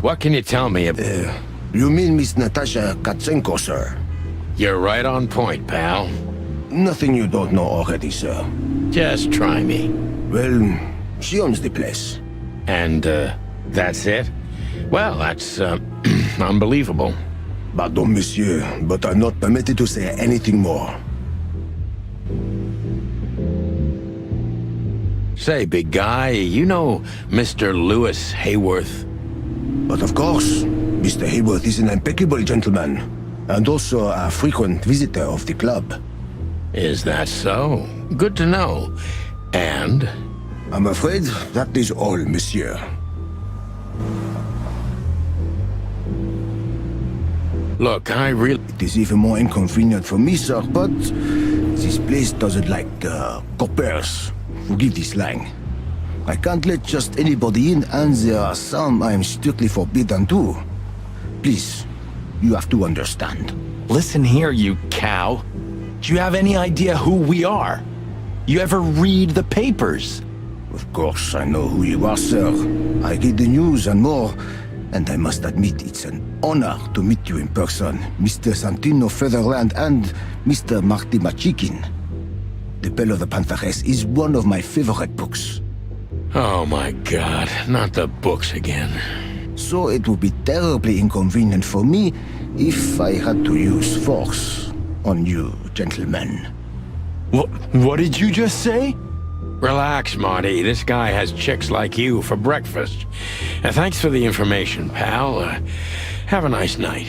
What can you tell me about... You mean Miss Natasha Katsenko, sir? You're right on point, pal. Nothing you don't know already, sir. Just try me. Well, she owns the place. And, that's it? Well, that's, unbelievable. Pardon, monsieur, but I'm not permitted to say anything more. Say, big guy, you know Mr. Lewis Hayworth? But of course, Mr. Hayworth is an impeccable gentleman, and also a frequent visitor of the club. Is that so? Good to know. And? I'm afraid that is all, monsieur. Look, I really... It is even more inconvenient for me, sir, but this place doesn't like coppers. Forgive the slang. I can't let just anybody in, and there are some I'm strictly forbidden to. Please, you have to understand. Listen here, you cow. Do you have any idea who we are? You ever read the papers? Of course, I know who you are, sir. I read the news and more. And I must admit, it's an honor to meet you in person, Mr. Santino Featherland and Mr. Marty Machikin. The Bell of the Pantheress is one of my favorite books. Oh my God, not the books again. So it would be terribly inconvenient for me if I had to use force on you, gentlemen. What did you just say? Relax, Marty. This guy has chicks like you for breakfast. Thanks for the information, pal. Have a nice night.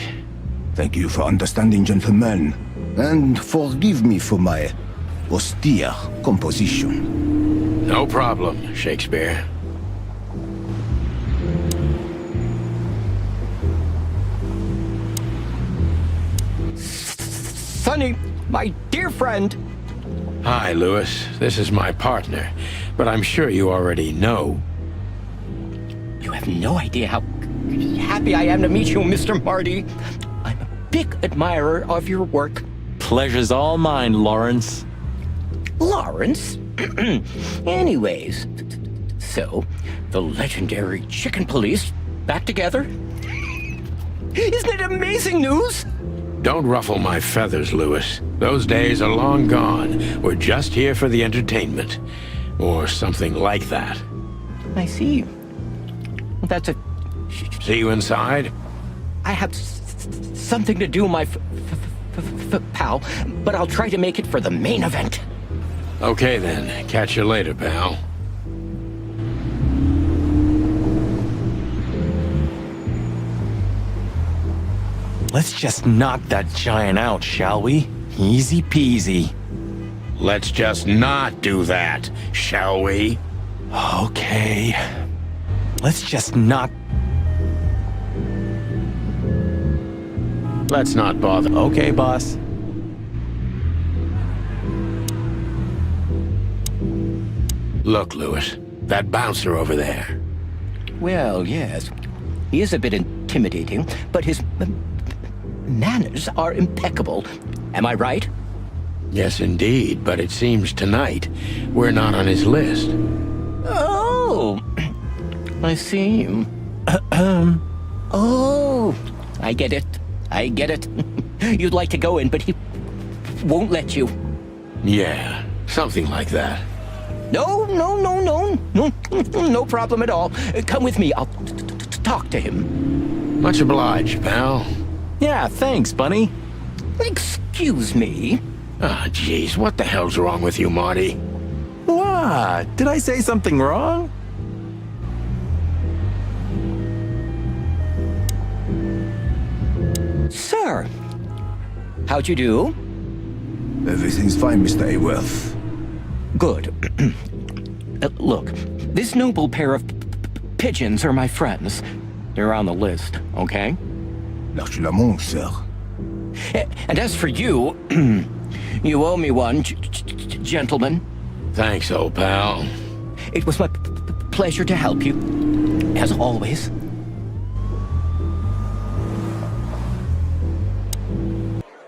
Thank you for understanding, gentlemen. And forgive me for my austere composition. No problem, Shakespeare. Sonny, my dear friend. Hi, Lewis. This is my partner, but I'm sure you already know. You have no idea how happy I am to meet you, Mr. Marty. I'm a big admirer of your work. Pleasure's all mine, Lawrence. Lawrence? Anyways, so, the legendary Chicken Police back together? Isn't it amazing news? Don't ruffle my feathers, Lewis. Those days are long gone. We're just here for the entertainment. Or something like that. I see. That's a... See you inside? I have something to do, my pal, but I'll try to make it for the main event. Okay then. Catch you later, pal. Let's just knock that giant out, shall we? Easy peasy. Let's just not do that, shall we? Okay. Let's just not... Let's not bother. Okay, boss. Look, Lewis, that bouncer over there. Well, yes. He is a bit intimidating, but his manners are impeccable. Am I right? Yes, indeed, but it seems tonight we're not on his list. Oh, I see. Oh, I get it. I get it. You'd like to go in, but he won't let you. Yeah, something like that. No problem at all. Come with me. I'll talk to him. Much obliged, pal. Yeah, thanks, Bunny. Excuse me. Ah, jeez, what the hell's wrong with you, Marty? What? Did I say something wrong? Sir, how'd you do? Everything's fine, Mr. Ayworth. Good. Look, this noble pair of pigeons are my friends. They're on the list, okay? L'archulamont, sir. And as for you, you owe me one, gentlemen. Thanks, old pal. It was my pleasure to help you, as always.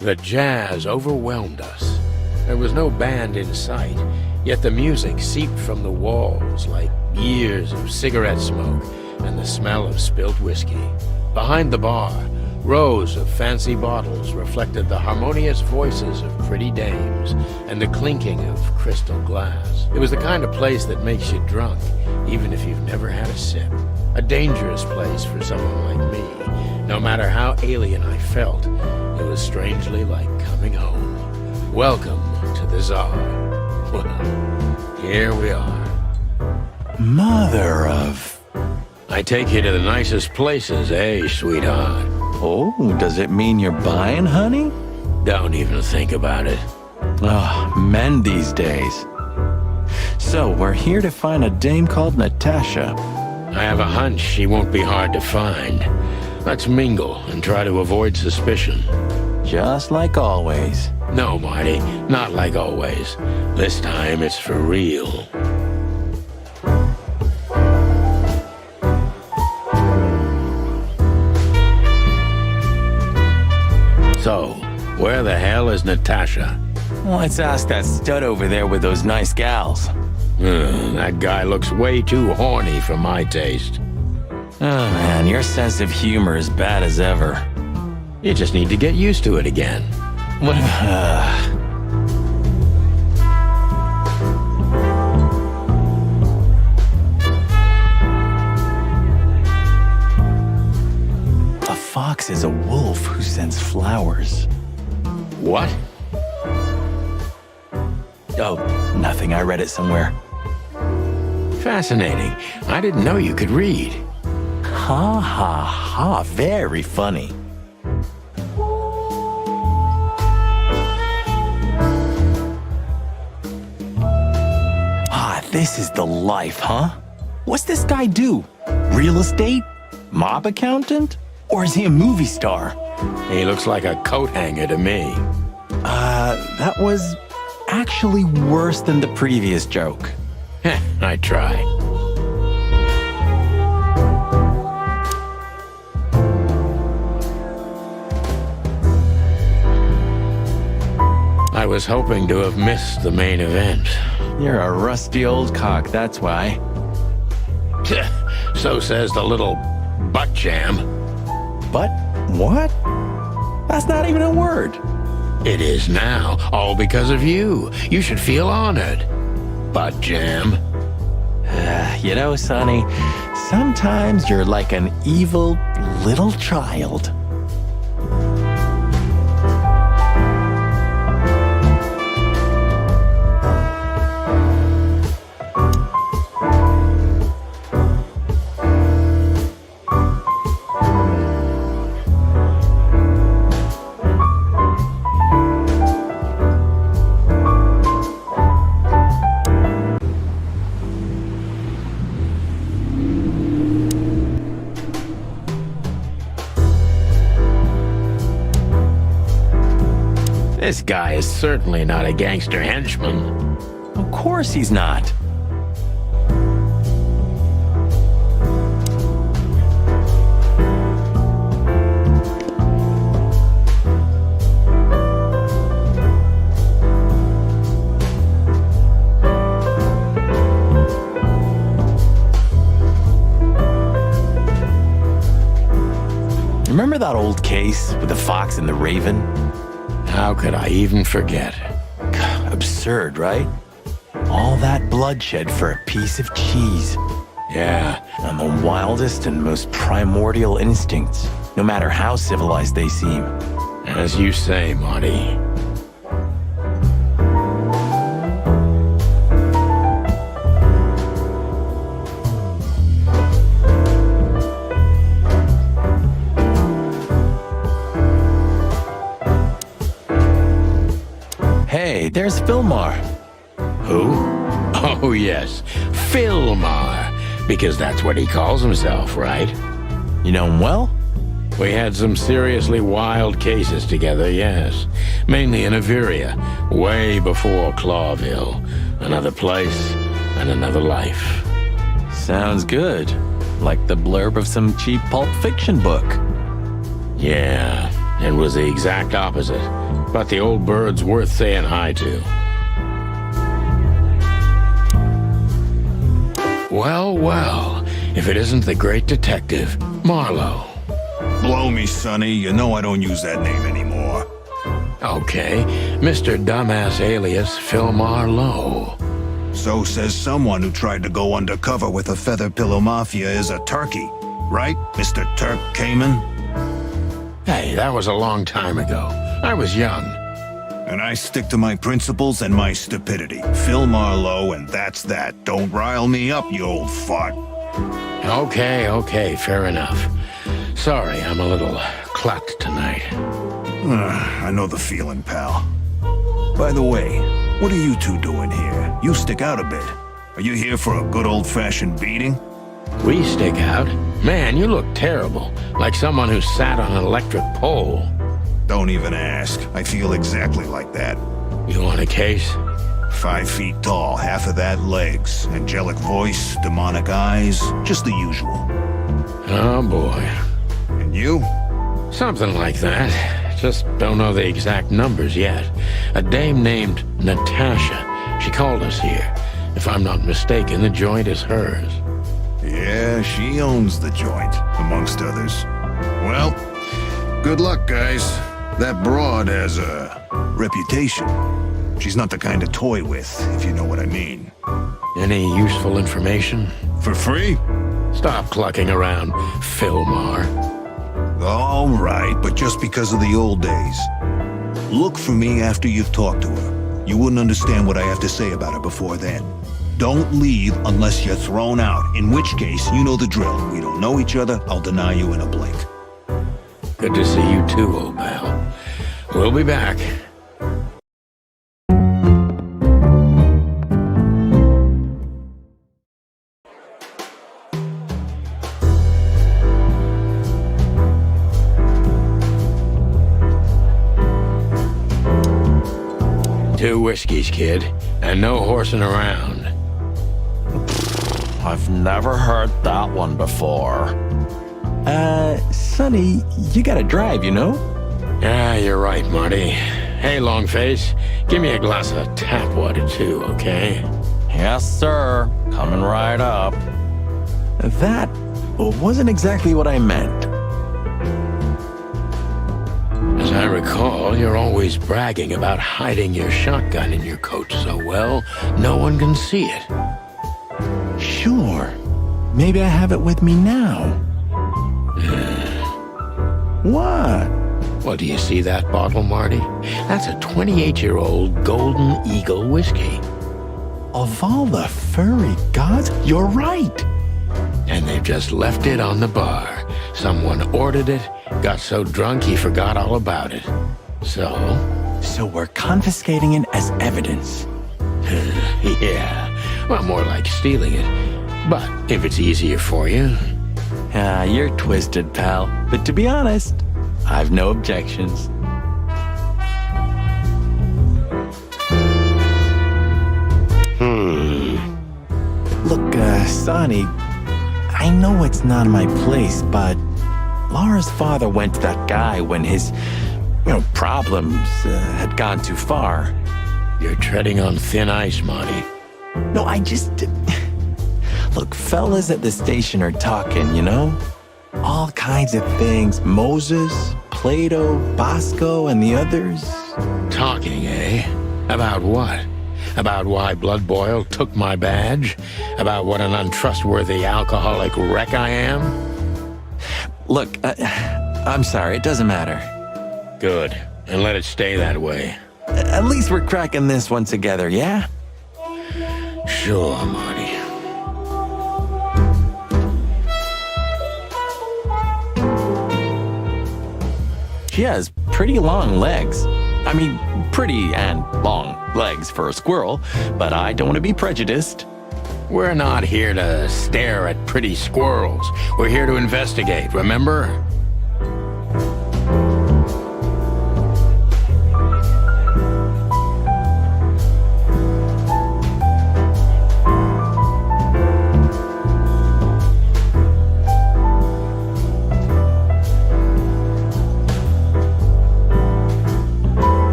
The jazz overwhelmed us. There was no band in sight, yet the music seeped from the walls like years of cigarette smoke and the smell of spilt whiskey. Behind the bar, rows of fancy bottles reflected the harmonious voices of pretty dames and the clinking of crystal glass. It was the kind of place that makes you drunk, even if you've never had a sip. A dangerous place for someone like me. No matter how alien I felt, it was strangely like coming home. Welcome to the Tsar. Well, here we are. Mother of... I take you to the nicest places, eh, sweetheart? Oh, does it mean you're buying, honey? Don't even think about it. Ah, men these days. So, we're here to find a dame called Natasha. I have a hunch she won't be hard to find. Let's mingle and try to avoid suspicion. Just like always. No, Marty, not like always. This time it's for real. So, where the hell is Natasha? Let's ask that stud over there with those nice gals. That guy looks way too horny for my taste. Oh man, your sense of humor is bad as ever. You just need to get used to it again. What? A fox is a wolf who sends flowers. What? Oh, nothing. I read it somewhere. Fascinating. I didn't know you could read. Ha ha ha. Very funny. This is the life, huh? What's this guy do? Real estate? Mob accountant? Or is he a movie star? He looks like a coat hanger to me. That was actually worse than the previous joke. I tried. I was hoping to have missed the main event. You're a rusty old cock, that's why. So says the little butt jam. But what? That's not even a word. It is now, all because of you. You should feel honored. Butt jam. You know, Sonny, sometimes you're like an evil little child. This guy is certainly not a gangster henchman. Of course he's not. Remember that old case with the fox and the raven? How could I even forget? Absurd, right? All that bloodshed for a piece of cheese. Yeah. And the wildest and most primordial instincts, no matter how civilized they seem. As you say, Marty. Hey, there's Philmar. Who? Oh, yes. Philmar. Because that's what he calls himself, right? You know him well? We had some seriously wild cases together, yes. Mainly in Averia, way before Clawville. Another place and another life. Sounds good. Like the blurb of some cheap Pulp Fiction book. Yeah, it was the exact opposite. But the old bird's worth saying hi to. Well, well, if it isn't the great detective, Marlowe. Blow me, Sonny. You know I don't use that name anymore. Okay, Mr. Dumbass alias Philmar Lowe. So says someone who tried to go undercover with a Feather Pillow Mafia is a turkey. Right, Mr. Turk Cayman? Hey, that was a long time ago. I was young. And I stick to my principles and my stupidity. Phil Marlowe, and that's that. Don't rile me up, you old fart. Okay, fair enough. Sorry, I'm a little clucked tonight. I know the feeling, pal. By the way, what are you two doing here? You stick out a bit. Are you here for a good old-fashioned beating? We stick out? Man, you look terrible. Like someone who sat on an electric pole. Don't even ask. I feel exactly like that. You want a case? 5 feet tall, half of that legs. Angelic voice, demonic eyes, just the usual. Oh boy. And you? Something like that. Just don't know the exact numbers yet. A dame named Natasha. She called us here. If I'm not mistaken, the joint is hers. Yeah, she owns the joint, amongst others. Well, good luck, guys. That broad has a reputation. She's not the kind to toy with, if you know what I mean. Any useful information? For free? Stop clucking around, Philmar. All right, but just because of the old days. Look for me after you've talked to her. You wouldn't understand what I have to say about her before then. Don't leave unless you're thrown out, in which case, you know the drill. We don't know each other, I'll deny you in a blink. Good to see you too, old pal. We'll be back. Two whiskeys, kid, and no horsing around. I've never heard that one before. Sonny, you gotta drive, you know? Yeah, you're right, Marty. Hey, Longface, give me a glass of tap water too, okay? Yes, sir. Coming right up. That wasn't exactly what I meant. As I recall, you're always bragging about hiding your shotgun in your coat so well, no one can see it. Sure. Maybe I have it with me now. What? Well, do you see that bottle, Marty? That's a 28-year-old Golden Eagle whiskey. Of all the furry gods, you're right. And they've just left it on the bar. Someone ordered it, got so drunk he forgot all about it. So we're confiscating it as evidence. Yeah, well, more like stealing it. But if it's easier for you. You're twisted, pal. But to be honest, I've no objections. Look, Sonny, I know it's not my place, but Laura's father went to that guy when his, problems had gone too far. You're treading on thin ice, Marty. No, I just... Look, fellas at the station are talking, you know? All kinds of things. Moses, Plato, Bosco, and the others. Talking, eh? About what? About why Blood Boil took my badge? About what an untrustworthy alcoholic wreck I am? Look, I'm sorry, it doesn't matter. Good, and let it stay that way. At least we're cracking this one together, yeah? Sure, Marty. She has pretty long legs. I mean, pretty and long legs for a squirrel, but I don't want to be prejudiced. We're not here to stare at pretty squirrels. We're here to investigate, remember?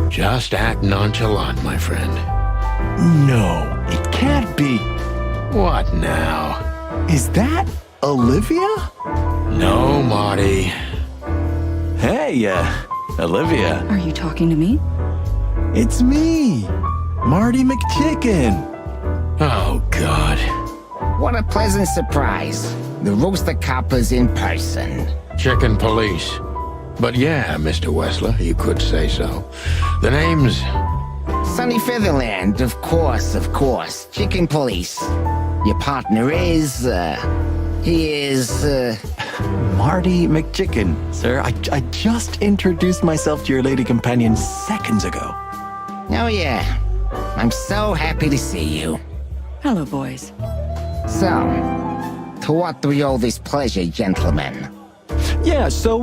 Just act nonchalant, my friend. No, it can't be. What now? Is that Olivia? No, Marty. Hey, Olivia. Are you talking to me? It's me, Marty McChicken. Oh, God. What a pleasant surprise. The Rooster Copper's in person. Chicken police. But yeah, Mr. Wessler, you could say so. The name's... Sonny Featherland, of course. Chicken Police. Your partner is, he is, Marty McChicken, sir. I just introduced myself to your lady companion seconds ago. Oh, yeah. I'm so happy to see you. Hello, boys. So, to what do we owe this pleasure, gentlemen? Yeah, so,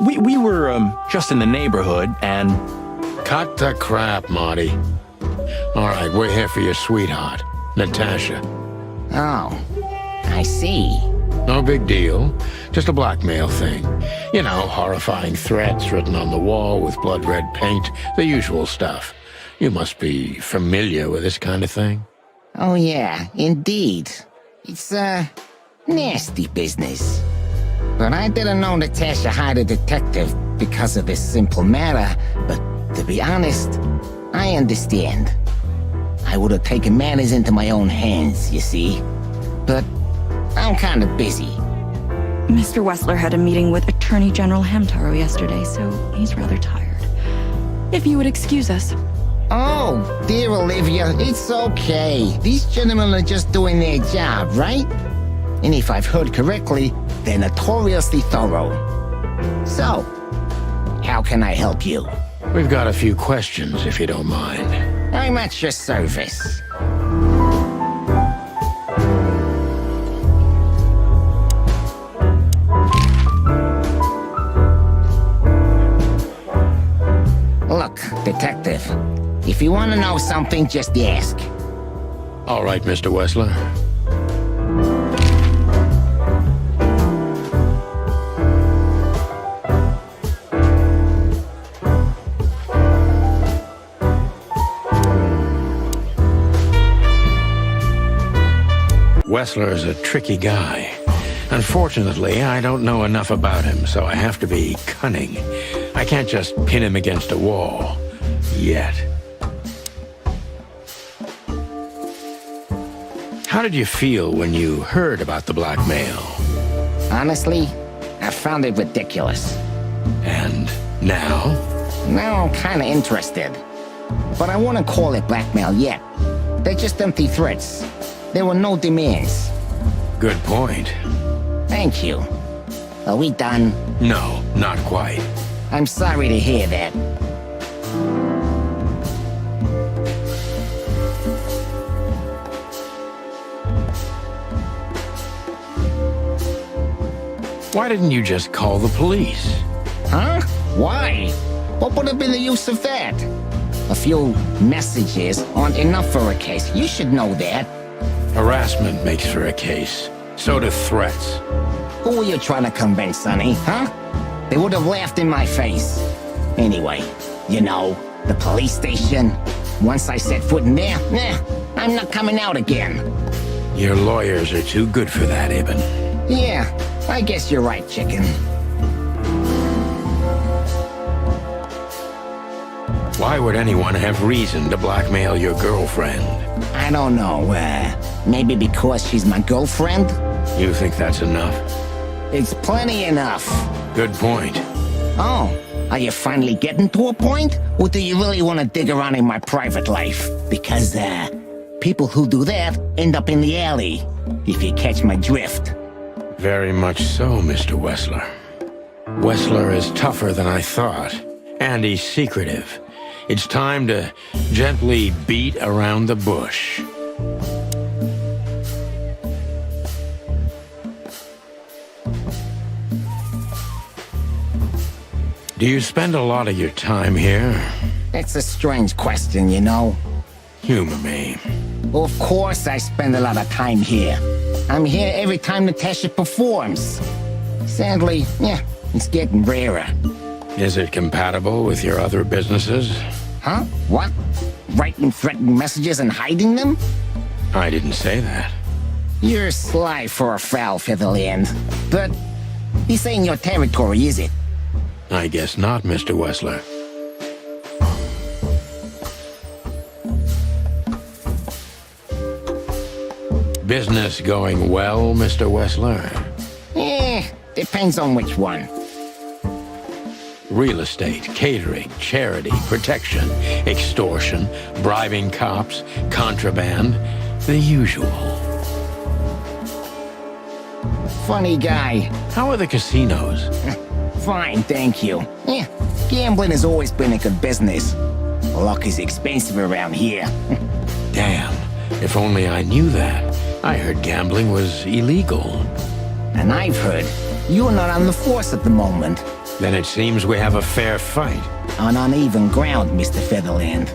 we were, just in the neighborhood, and... Cut the crap, Marty. All right, we're here for your sweetheart, Natasha. Oh, I see. No big deal. Just a blackmail thing. You know, horrifying threats written on the wall with blood-red paint. The usual stuff. You must be familiar with this kind of thing. Oh yeah, indeed. It's, nasty business. But I didn't know Natasha hired a detective because of this simple matter, but to be honest, I understand. I would have taken matters into my own hands, you see. But I'm kind of busy. Mr. Wessler had a meeting with Attorney General Hamtaro yesterday, so he's rather tired. If you would excuse us. Oh, dear Olivia, it's okay. These gentlemen are just doing their job, right? And if I've heard correctly, they're notoriously thorough. So, how can I help you? We've got a few questions, if you don't mind. I'm at your service. Look, detective, if you want to know something, just ask. All right, Mr. Wessler. Wessler is a tricky guy. Unfortunately, I don't know enough about him, so I have to be cunning. I can't just pin him against a wall. Yet. How did you feel when you heard about the blackmail? Honestly, I found it ridiculous. And now? Now I'm kinda interested. But I wouldn't call it blackmail yet. They're just empty threats. There were no demands. Good point. Thank you. Are we done? No, not quite. I'm sorry to hear that. Why didn't you just call the police? Huh? Why? What would have been the use of that? A few messages aren't enough for a case. You should know that. Harassment makes for a case. So do threats. Who were you trying to convince, Sonny, huh? They would have laughed in my face. Anyway, you know, the police station. Once I set foot in there, I'm not coming out again. Your lawyers are too good for that, Ibn. Yeah, I guess you're right, chicken. Why would anyone have reason to blackmail your girlfriend? I don't know, maybe because she's my girlfriend? You think that's enough? It's plenty enough. Good point. Oh, are you finally getting to a point? Or do you really want to dig around in my private life? Because, people who do that end up in the alley, if you catch my drift. Very much so, Mr. Wessler. Wessler is tougher than I thought, and he's secretive. It's time to gently beat around the bush. Do you spend a lot of your time here? It's a strange question, you know. Humor me. Of course I spend a lot of time here. I'm here every time Natasha performs. Sadly, it's getting rarer. Is it compatible with your other businesses? Huh? What? Writing threatening messages and hiding them? I didn't say that. You're sly for a foul, Featherland. But this ain't your territory, is it? I guess not, Mr. Wessler. Business going well, Mr. Wessler? Depends on which one. Real estate, catering, charity, protection, extortion, bribing cops, contraband, the usual. Funny guy. How are the casinos? Fine, thank you. Gambling has always been a good business. Luck is expensive around here. Damn, if only I knew that. I heard gambling was illegal. And I've heard you're not on the force at the moment. Then it seems we have a fair fight. On uneven ground, Mr. Featherland.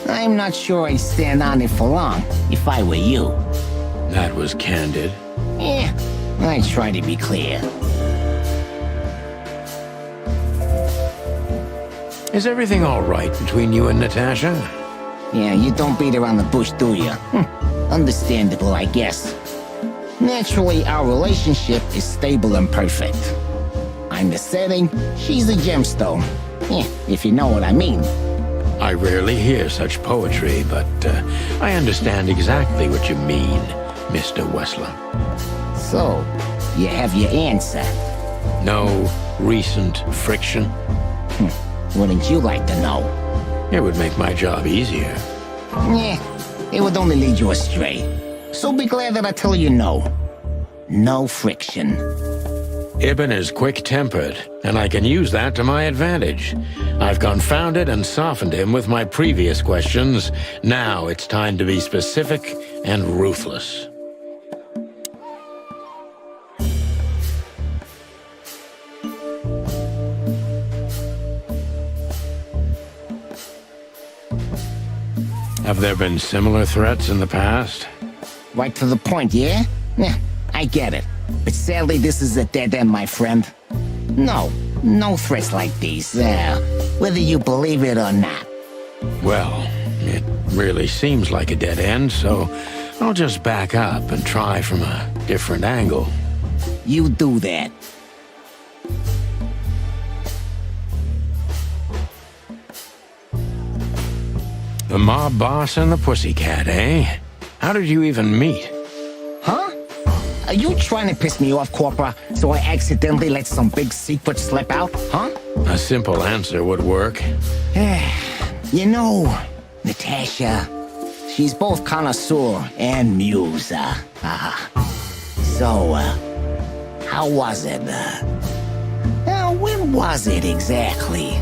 I'm not sure I'd stand on it for long, if I were you. That was candid. I try to be clear. Is everything all right between you and Natasha? Yeah, you don't beat around the bush, do you? Understandable, I guess. Naturally, our relationship is stable and perfect. I'm the setting, she's the gemstone. Yeah, if you know what I mean. I rarely hear such poetry, but I understand exactly what you mean, Mr. Wessler. So, you have your answer. No recent friction? Wouldn't you like to know? It would make my job easier. Yeah, it would only lead you astray. So be glad that I tell you no. No friction. Ibn is quick-tempered, and I can use that to my advantage. I've confounded and softened him with my previous questions. Now it's time to be specific and ruthless. Have there been similar threats in the past? Right to the point, yeah? Yeah, I get it. But sadly, this is a dead end, my friend. No threats like these, whether you believe it or not. Well, it really seems like a dead end, so I'll just back up and try from a different angle. You do that. The mob boss and the pussycat, eh? How did you even meet? Huh? Are you trying to piss me off, Corpora, so I accidentally let some big secret slip out, huh? A simple answer would work. You know, Natasha, she's both connoisseur and muse. So, how was it? When was it exactly?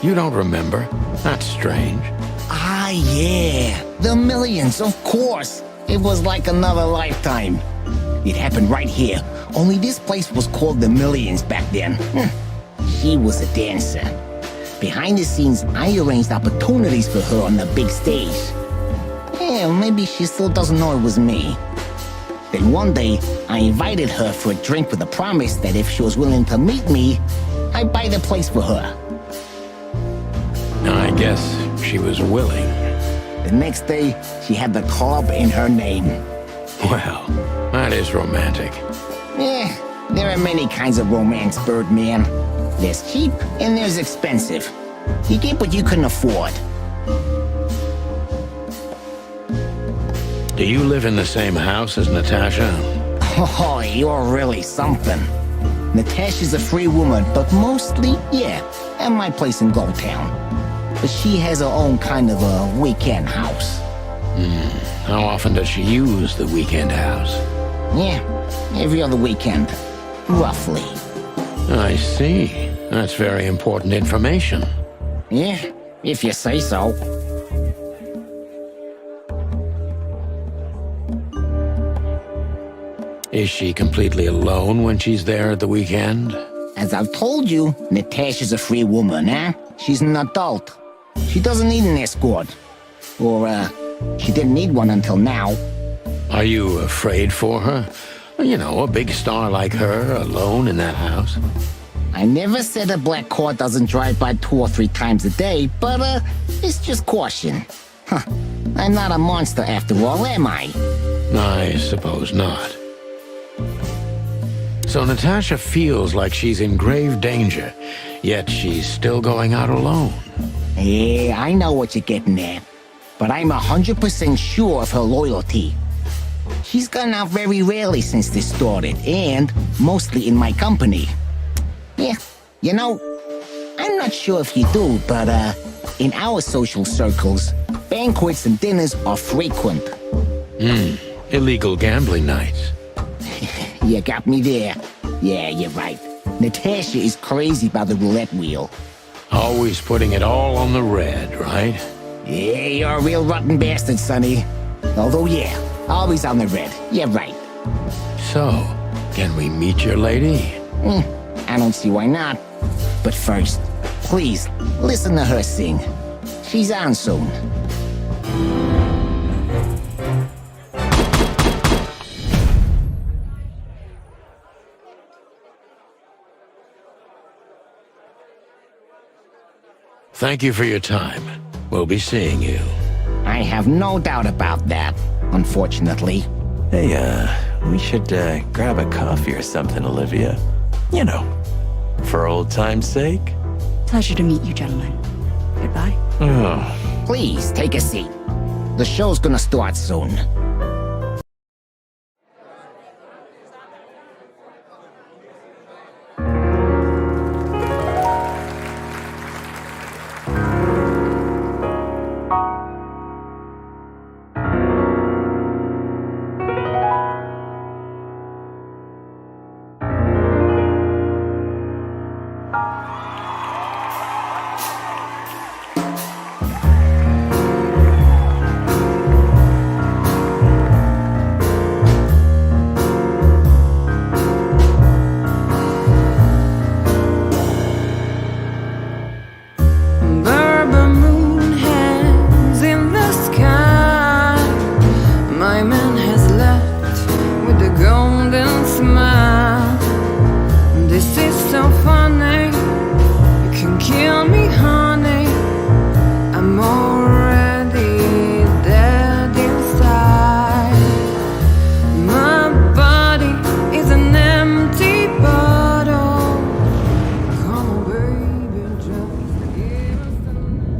You don't remember? That's strange. Ah, yeah. The Millions, of course. It was like another lifetime. It happened right here. Only this place was called the Millions back then. She was a dancer. Behind the scenes, I arranged opportunities for her on the big stage. Yeah, maybe she still doesn't know it was me. Then one day, I invited her for a drink with a promise that if she was willing to meet me, I'd buy the place for her. I guess she was willing. The next day, she had the club in her name. Well, that is romantic. Yeah, there are many kinds of romance, Birdman. There's cheap and there's expensive. You get what you can afford. Do you live in the same house as Natasha? Oh, you're really something. Natasha's a free woman, but mostly, yeah, at my place in Goldtown. But she has her own kind of a weekend house. How often does she use the weekend house? Yeah, every other weekend, roughly. I see. That's very important information. Yeah, if you say so. Is she completely alone when she's there at the weekend? As I've told you, Natasha's a free woman, eh? She's an adult. She doesn't need an escort. Or, she didn't need one until now. Are you afraid for her? You know, a big star like her, alone in that house. I never said a black car doesn't drive by 2 or 3 times a day, but, it's just caution. Huh. I'm not a monster after all, am I? I suppose not. So Natasha feels like she's in grave danger, yet she's still going out alone. Yeah, I know what you're getting at. But I'm 100% sure of her loyalty. She's gone out very rarely since this started, and mostly in my company. Yeah, you know, I'm not sure if you do, but in our social circles, banquets and dinners are frequent. Illegal gambling nights. You got me there. Yeah, you're right. Natasha is crazy about the roulette wheel. Always putting it all on the red, right? Yeah, you're a real rotten bastard, Sonny. Although, yeah, always on the red. Yeah, right. So, can we meet your lady? I don't see why not. But first, please, listen to her sing. She's on soon. Thank you for your time. We'll be seeing you. I have no doubt about that, unfortunately. Hey, we should grab a coffee or something, Olivia. You know, for old time's sake. Pleasure to meet you, gentlemen. Goodbye. Oh. Please, take a seat. The show's gonna start soon.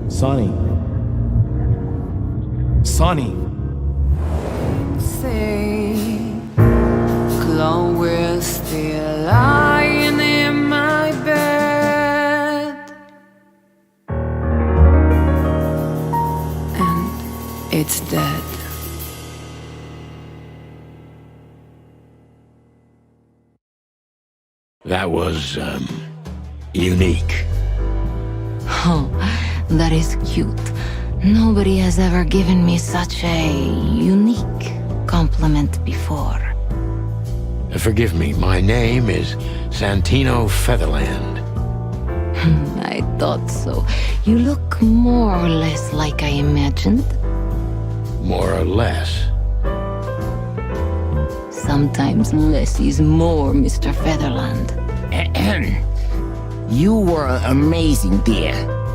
Sonny. Sonny. Say, Chloe's still lying in my bed, and it's dead. That was, unique. Oh, that is cute. Nobody has ever given me such a unique compliment before. Forgive me, my name is Santino Featherland. I thought so. You look more or less like I imagined. More or less. Sometimes less is more, Mr. Featherland. You were amazing, dear,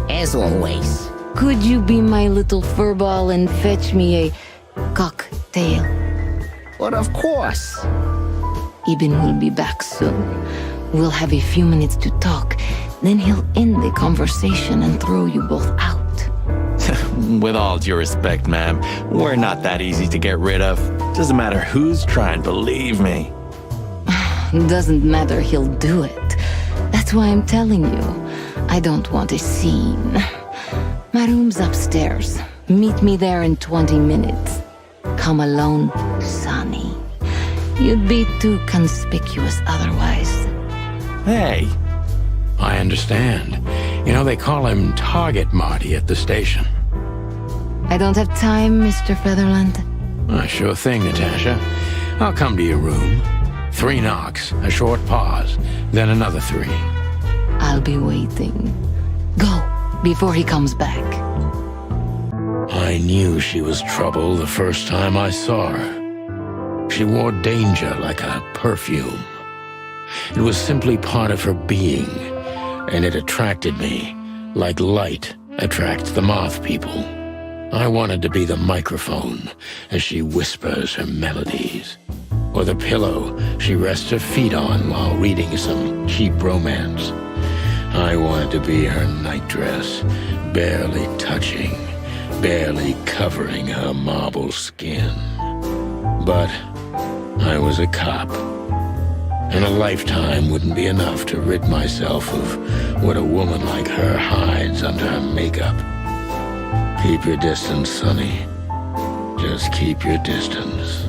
as always. Could you be my little furball and fetch me a cocktail? But of course. Ibn will be back soon. We'll have a few minutes to talk. Then he'll end the conversation and throw you both out. With all due respect, ma'am, we're not that easy to get rid of. Doesn't matter who's trying, believe me. Doesn't matter, he'll do it. That's why I'm telling you. I don't want a scene. My room's upstairs. Meet me there in 20 minutes. Come alone, Sonny. You'd be too conspicuous otherwise. Hey. I understand. You know, they call him Target Marty at the station. I don't have time, Mr. Featherland. Sure thing, Natasha. I'll come to your room. 3 knocks, a short pause, then another 3. I'll be waiting. Go, before he comes back. I knew she was trouble the first time I saw her. She wore danger like a perfume. It was simply part of her being, and it attracted me, like light attracts the moth people. I wanted to be the microphone as she whispers her melodies, or the pillow she rests her feet on while reading some cheap romance. I wanted to be her nightdress, barely touching, barely covering her marble skin. But I was a cop, and a lifetime wouldn't be enough to rid myself of what a woman like her hides under her makeup. Keep your distance, Sonny. Just keep your distance.